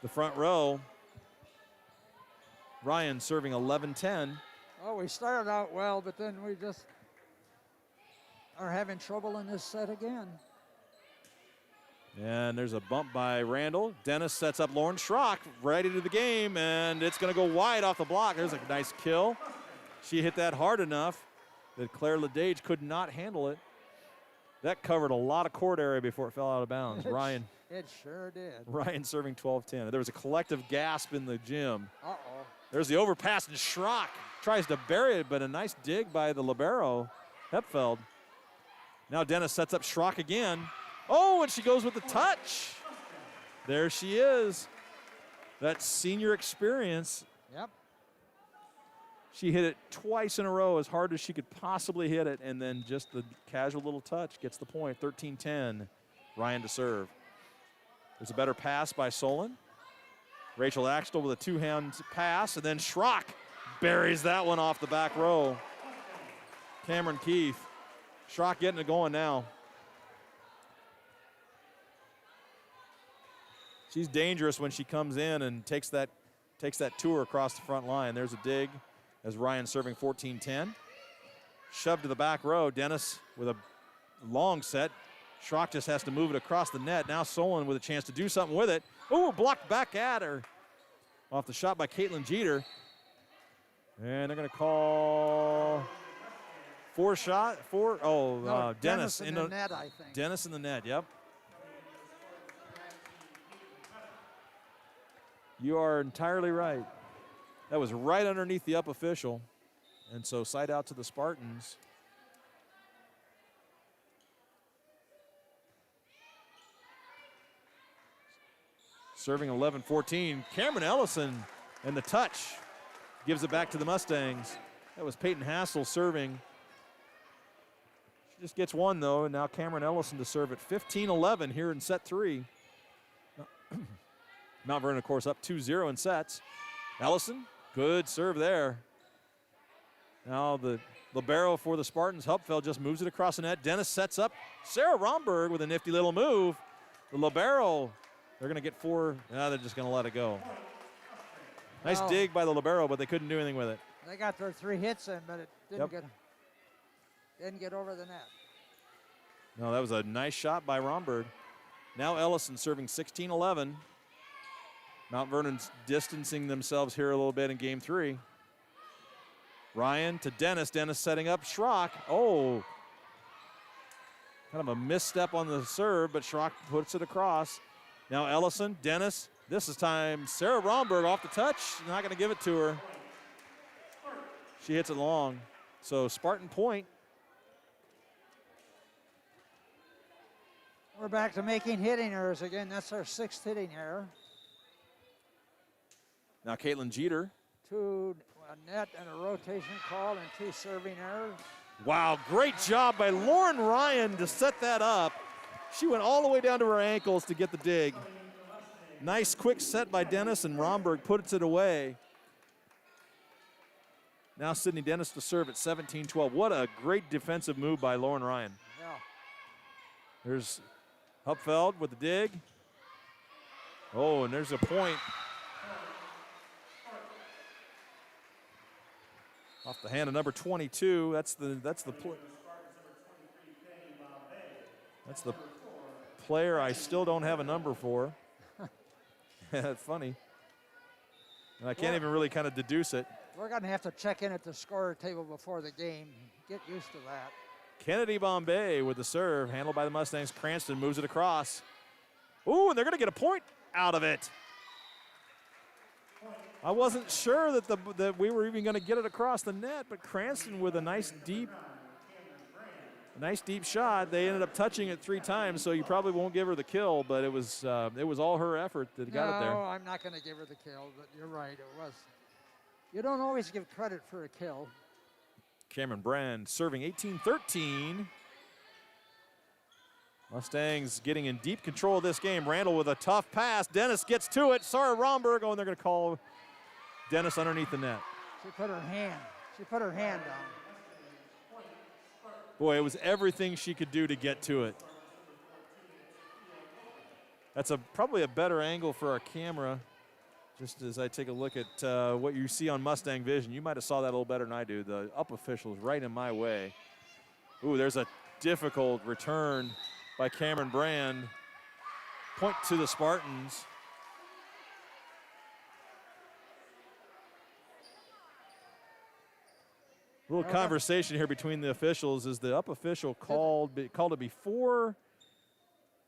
the front row. Ryan serving 11-10. Oh, we started out well, but then we just are having trouble in this set again. And there's a bump by Randall. Dennis sets up Lauren Schrock right into the game, and it's going to go wide off the block. There's a nice kill. She hit that hard enough that Claire Ledage could not handle it. That covered a lot of court area before it fell out of bounds. Ryan. It sure did. Ryan serving 12-10. There was a collective gasp in the gym. Uh-oh. There's the overpass, and Schrock tries to bury it, but a nice dig by the libero, Hepfeld. Now Dennis sets up Schrock again. Oh, and she goes with the touch. There she is. That senior experience. Yep. She hit it twice in a row as hard as she could possibly hit it, and then just the casual little touch gets the point. 13-10, Ryan to serve. There's a better pass by Solon. Rachel Axtell with a two-hand pass, and then Schrock buries that one off the back row. Cameron Keefe. Schrock getting it going now. She's dangerous when she comes in and takes that tour across the front line. There's a dig as Ryan serving 14-10. Shoved to the back row. Dennis with a long set. Schrock just has to move it across the net. Now Solon with a chance to do something with it. Ooh, blocked back at her. Off the shot by Caitlin Jeter. And they're going to call Dennis in the net, I think. Dennis in the net, yep. You are entirely right. That was right underneath the up official. And so side out to the Spartans. Serving 11-14. Cameron Ellison and the touch gives it back to the Mustangs. That was Peyton Hassel serving. She just gets one, though, and now Cameron Ellison to serve at 15-11 here in set 3. Mount Vernon, of course, up 2-0 in sets. Ellison, good serve there. Now the libero for the Spartans, Hupfeld, just moves it across the net. Dennis sets up Sarah Romberg with a nifty little move. The libero, they're going to get 4. Now they're just going to let it go. Nice dig by the libero, but they couldn't do anything with it. They got their 3 hits in, but it didn't get over the net. No, that was a nice shot by Romberg. Now Ellison serving 16-11. Mount Vernon's distancing themselves here a little bit in game 3. Ryan to Dennis. Dennis setting up Schrock. Oh, kind of a misstep on the serve, but Schrock puts it across. Now Ellison, Dennis. This is time Sarah Romberg off the touch. Not going to give it to her. She hits it long. So Spartan point. We're back to making hitting errors again. That's our 6th hitting error. Now Caitlin Jeter. 2 net and a rotation call and 2 serving errors. Wow, great job by Lauren Ryan to set that up. She went all the way down to her ankles to get the dig. Nice quick set by Dennis, and Romberg puts it away. Now Sydney Dennis to serve at 17-12. What a great defensive move by Lauren Ryan. Yeah. There's Hupfeld with the dig. Oh, and there's a point. Off the hand of number 22. That's the player I still don't have a number for. That's funny. And I can't even really kind of deduce it. We're going to have to check in at the scorer table before the game. Get used to that. Kennedy Bombay with the serve, handled by the Mustangs. Cranston moves it across. Ooh, and they're going to get a point out of it. I wasn't sure that we were even going to get it across the net, but Cranston with a nice deep shot. They ended up touching it 3 times, so you probably won't give her the kill, but it was all her effort that got it there. No, I'm not going to give her the kill, but you're right, it was. You don't always give credit for a kill. Cameron Brand serving 18-13. Mustangs getting in deep control of this game. Randall with a tough pass. Dennis gets to it. Sarah Romberg, and they're going to call Dennis underneath the net. She put her hand down. Boy, it was everything she could do to get to it. That's probably a better angle for our camera. Just as I take a look at what you see on Mustang Vision, you might have saw that a little better than I do. The up official's right in my way. Ooh, there's a difficult return by Cameron Brand. Point to the Spartans. A little conversation here between the officials as the up official called it before.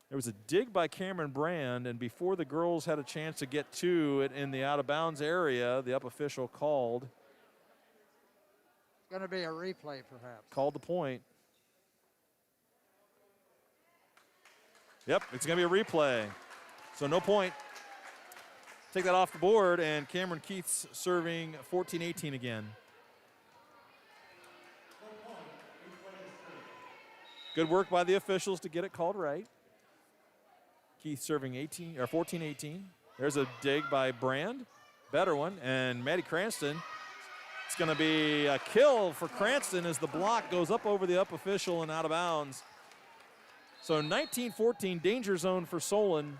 There was a dig by Cameron Brand, and before the girls had a chance to get to it in the out-of-bounds area, the up official called. It's going to be a replay, perhaps. Called the point. Yep, it's going to be a replay. So no point. Take that off the board, and Cameron Keith's serving 14-18 again. Good work by the officials to get it called right. Keith serving 14-18. There's a dig by Brand. Better one. And Maddie Cranston. It's going to be a kill for Cranston as the block goes up over the up official and out of bounds. So 19-14, danger zone for Solon.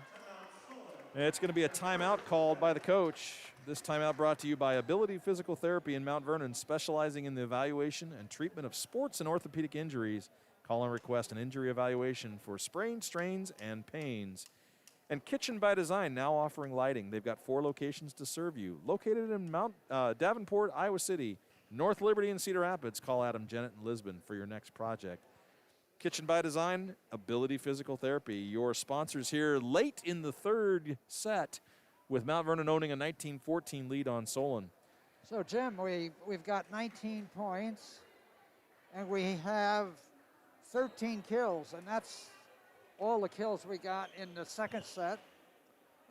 And it's going to be a timeout called by the coach. This timeout brought to you by Ability Physical Therapy in Mount Vernon, specializing in the evaluation and treatment of sports and orthopedic injuries. Call and request an injury evaluation for sprains, strains, and pains. And Kitchen by Design, now offering lighting. They've got 4 locations to serve you. Located in Davenport, Iowa City, North Liberty, and Cedar Rapids. Call Adam, Janet, and Lisbon for your next project. Kitchen by Design, Ability Physical Therapy. Your sponsors here late in the third set with Mount Vernon owning a 19-14 lead on Solon. So, Jim, we've got 19 points, and we have 13 kills, and that's all the kills we got in the second set,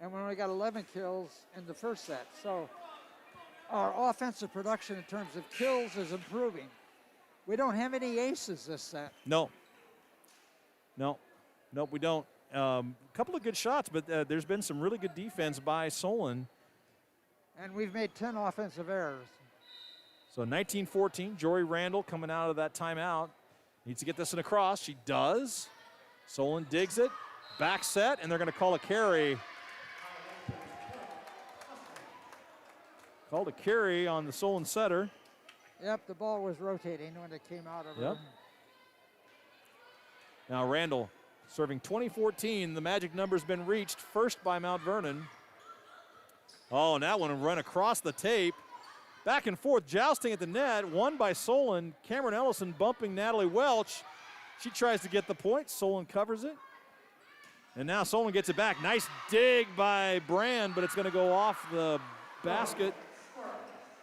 and we only got 11 kills in the first set. So our offensive production in terms of kills is improving. We don't have any aces this set. No, we don't. A couple of good shots, but there's been some really good defense by Solon. And we've made 10 offensive errors. So 19-14, Jory Randall coming out of that timeout. Needs to get this in across. She does. Solon digs it. Back set, and they're going to call a carry. Called a carry on the Solon setter. Yep, the ball was rotating when it came out of her. Now Randall serving 20-14. The magic number's been reached first by Mount Vernon. Oh, and that one run across the tape. Back and forth, jousting at the net, won by Solon. Cameron Ellison bumping Natalie Welch. She tries to get the point. Solon covers it. And now Solon gets it back. Nice dig by Brand, but it's going to go off the basket,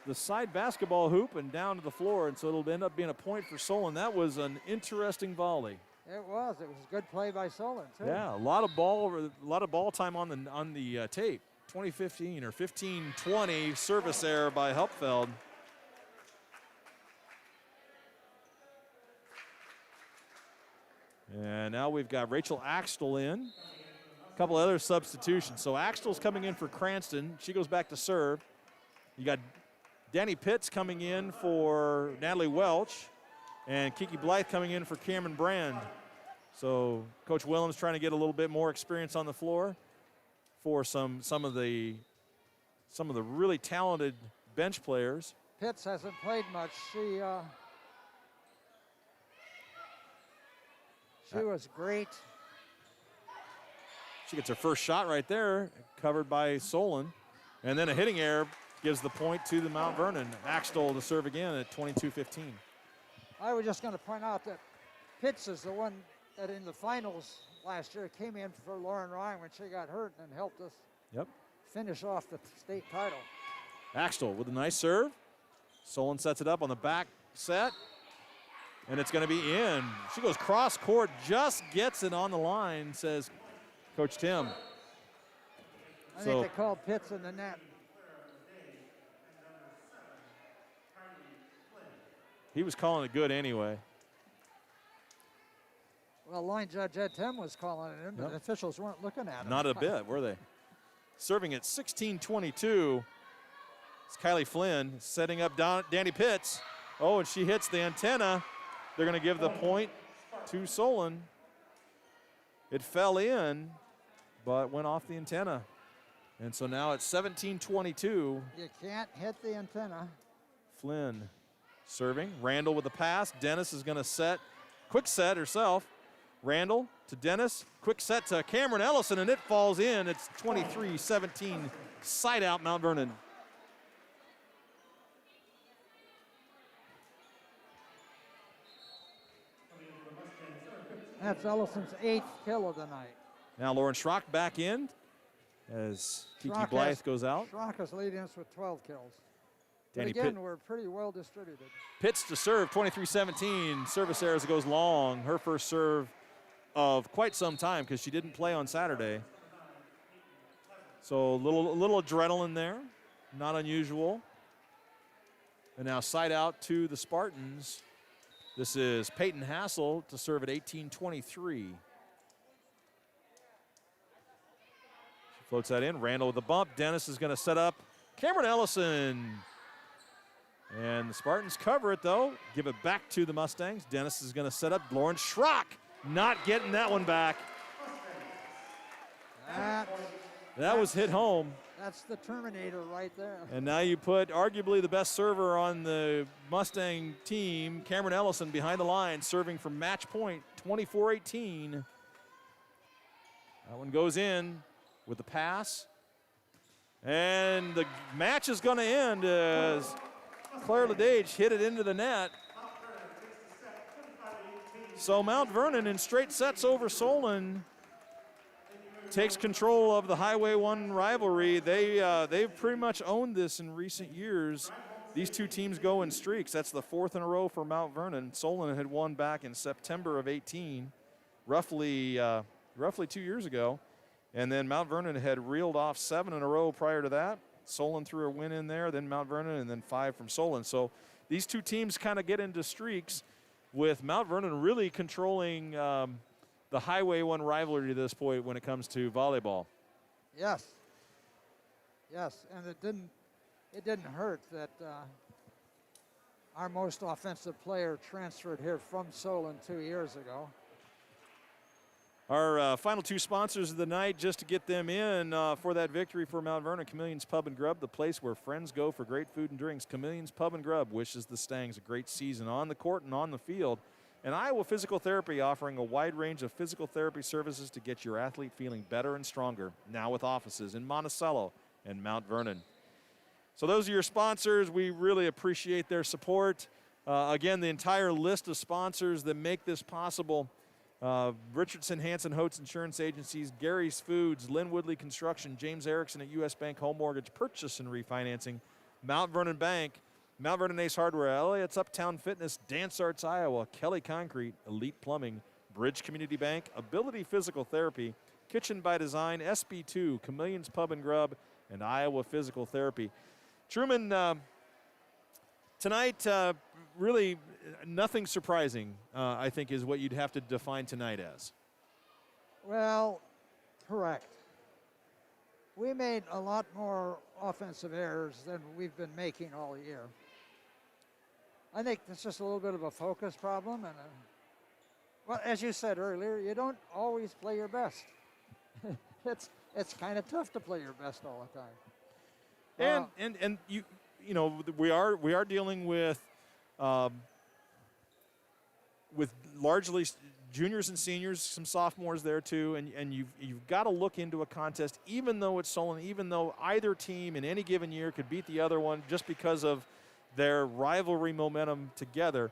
the side basketball hoop, and down to the floor. And so it'll end up being a point for Solon. That was an interesting volley. It was good play by Solon, too. Yeah, a lot of ball time on the tape. 20-15 or 15-20 service error by Helpfeld. And now we've got Rachel Axtell in. A couple other substitutions. So Axtell's coming in for Cranston. She goes back to serve. You got Danny Pitts coming in for Natalie Welch. And Kiki Blythe coming in for Cameron Brand. So Coach Willems trying to get a little bit more experience on the floor for some of the really talented bench players. Pitts hasn't played much. She was great. She gets her first shot right there, covered by Solon. And then a hitting error gives the point to the Mount Vernon. Axtell to serve again at 22-15. I was just going to point out that Pitts is the one that in the finals last year came in for Lauren Ryan when she got hurt and helped us finish off the state title. Axtell with a nice serve. Solon sets it up on the back set. And it's going to be in. She goes cross court, just gets it on the line, says Coach Tim. I think they called Pitts in the net. He was calling it good anyway. Well, line judge Ed Tim was calling it in, but the officials weren't looking at it. Not a bit, were they? Serving at 16-22. It's Kylie Flynn setting up Danny Pitts. Oh, and she hits the antenna. They're going to give the point to Solon. It fell in, but went off the antenna. And so now it's 17-22. You can't hit the antenna. Flynn serving. Randall with the pass. Dennis is going to quick set herself. Randall to Dennis. Quick set to Cameron Ellison, and it falls in. It's 23-17. Side out, Mount Vernon. That's Ellison's 8th kill of the night. Now Lauren Schrock back in as Kiki Blythe goes out. Schrock is leading us with 12 kills. Danny but again, we're pretty well distributed. Pitts to serve, 23-17. Service error as it goes long. Her first serve of quite some time because she didn't play on Saturday. So a little adrenaline there, not unusual. And now side out to the Spartans. This is Peyton Hassel to serve at 18-23. She floats that in. Randall with the bump. Dennis is going to set up Cameron Ellison. And the Spartans cover it, though. Give it back to the Mustangs. Dennis is going to set up Lauren Schrock. Not getting that one back. That was hit home. That's the Terminator right there. And now you put arguably the best server on the Mustang team, Cameron Ellison, behind the line, serving from match point, 24-18. That one goes in with the pass. And the match is going to end as Claire Ledage hit it into the net. So Mount Vernon in straight sets over Solon takes control of the Highway 1 rivalry. They've pretty much owned this in recent years. These two teams go in streaks. That's the fourth in a row for Mount Vernon. Solon had won back in September of 18, roughly 2 years ago. And then Mount Vernon had reeled off 7 in a row prior to that. Solon threw a win in there, then Mount Vernon, and then 5 from Solon. So these two teams kind of get into streaks, with Mount Vernon really controlling the Highway 1 rivalry to this point when it comes to volleyball. Yes. Yes, and it didn't hurt that our most offensive player transferred here from Solon 2 years ago. Our final two sponsors of the night, just to get them in for that victory for Mount Vernon: Chameleon's Pub and Grub, the place where friends go for great food and drinks. Chameleon's Pub and Grub wishes the Stangs a great season on the court and on the field. And Iowa Physical Therapy, offering a wide range of physical therapy services to get your athlete feeling better and stronger, now with offices in Monticello and Mount Vernon. So those are your sponsors. We really appreciate their support. Again, the entire list of sponsors that make this possible: Richardson, Hanson, Holtz Insurance Agencies, Gary's Foods, Lynn Woodley Construction, James Erickson at U.S. Bank Home Mortgage Purchase and Refinancing, Mount Vernon Bank, Mount Vernon Ace Hardware, Elliott's Uptown Fitness, Dance Arts Iowa, Kelly Concrete, Elite Plumbing, Bridge Community Bank, Ability Physical Therapy, Kitchen by Design, SB2, Chameleon's Pub and Grub, and Iowa Physical Therapy. Truman, tonight, really nothing surprising, I think, is what you'd have to define tonight as. Well, correct. We made a lot more offensive errors than we've been making all year. I think that's just a little bit of a focus problem. And well, as you said earlier, you don't always play your best. It's kind of tough to play your best all the time. And you know, we are dealing with largely juniors and seniors, some sophomores there too, and you've got to look into a contest, even though it's Solon, even though either team in any given year could beat the other one just because of their rivalry momentum together.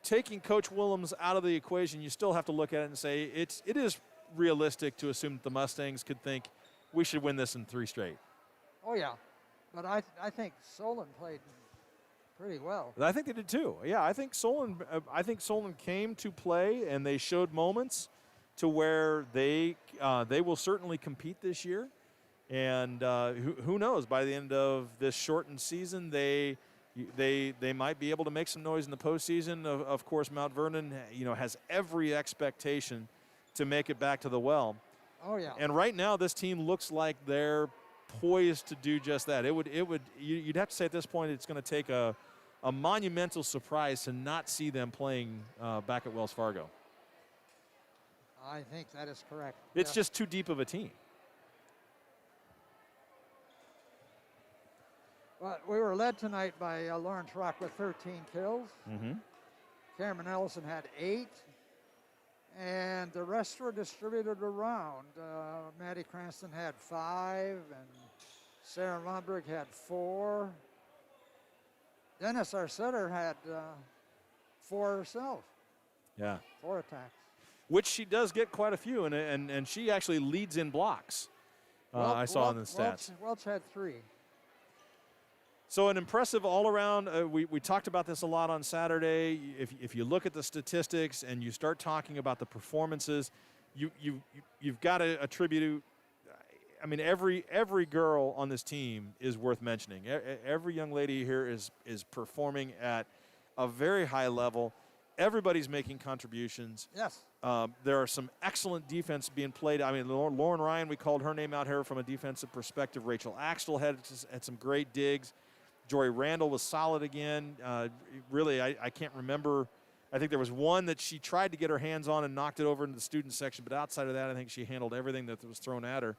Taking Coach Willems out of the equation, you still have to look at it and say it is realistic to assume that the Mustangs could think we should win this in 3 straight. Oh yeah, but I think Solon played pretty well. I think they did too. Yeah, I think Solon came to play, and they showed moments to where they will certainly compete this year. And who knows? By the end of this shortened season, they might be able to make some noise in the postseason. Of course, Mount Vernon, has every expectation to make it back to the well. Oh yeah. And right now, this team looks like they're poised to do just that. You'd have to say at this point, it's going to take a monumental surprise to not see them playing back at Wells Fargo. I think that is correct. It's just too deep of a team. But we were led tonight by Lauren Schrock with 13 kills. Mm-hmm. Cameron Ellison had 8. And the rest were distributed around. Maddie Cranston had 5, and Sarah Romberg had 4. Dennis, our setter, had 4 herself. Yeah. 4 attacks. Which she does get quite a few, and she actually leads in blocks. I saw in the stats. Welch had 3. So an impressive all-around. We talked about this a lot on Saturday. If you look at the statistics and you start talking about the performances, you've got to attribute. I mean, every girl on this team is worth mentioning. Every young lady here is performing at a very high level. Everybody's making contributions. Yes. There are some excellent defense being played. I mean, Lauren Ryan, we called her name out here from a defensive perspective. Rachel Axtell had some great digs. Jory Randall was solid again. Really, I can't remember. I think there was one that she tried to get her hands on and knocked it over into the student section, but outside of that, I think she handled everything that was thrown at her.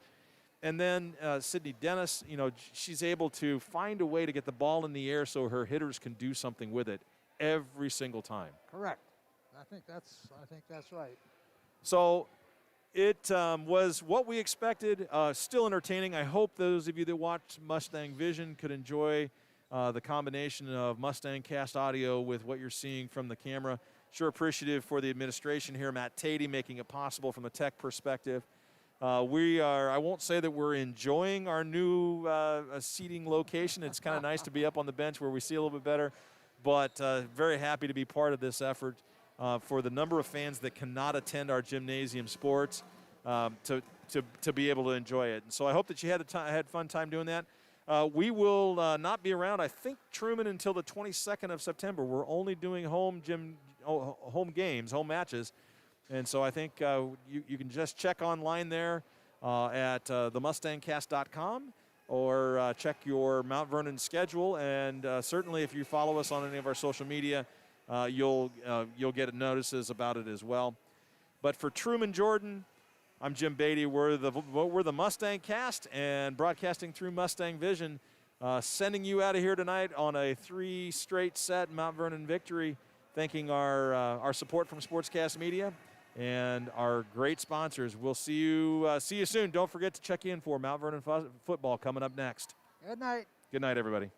And then Sydney Dennis, she's able to find a way to get the ball in the air so her hitters can do something with it every single time. Correct. I think that's right. So it was what we expected. Still entertaining. I hope those of you that watched Mustang Vision could enjoy the combination of Mustang Cast audio with what you're seeing from the camera. Sure appreciative for the administration here, Matt Tatey, making it possible from a tech perspective. I won't say that we're enjoying our new seating location. It's kind of nice to be up on the bench where we see a little bit better, but very happy to be part of this effort for the number of fans that cannot attend our gymnasium sports to be able to enjoy it. And so I hope that you had fun time doing that. We will not be around, I think, Truman, until the 22nd of September. We're only doing home games, home matches. And so I think you can just check online there at themustangcast.com or check your Mount Vernon schedule. And certainly if you follow us on any of our social media, you'll get notices about it as well. But for Truman Jordan, I'm Jim Beatty. We're the Mustang Cast and broadcasting through Mustang Vision, sending you out of here tonight on a 3 straight set Mount Vernon victory, thanking our support from Sportscast Media and our great sponsors. We'll see you soon. Don't forget to check in for Mount Vernon football coming up next. Good night. Good night, everybody.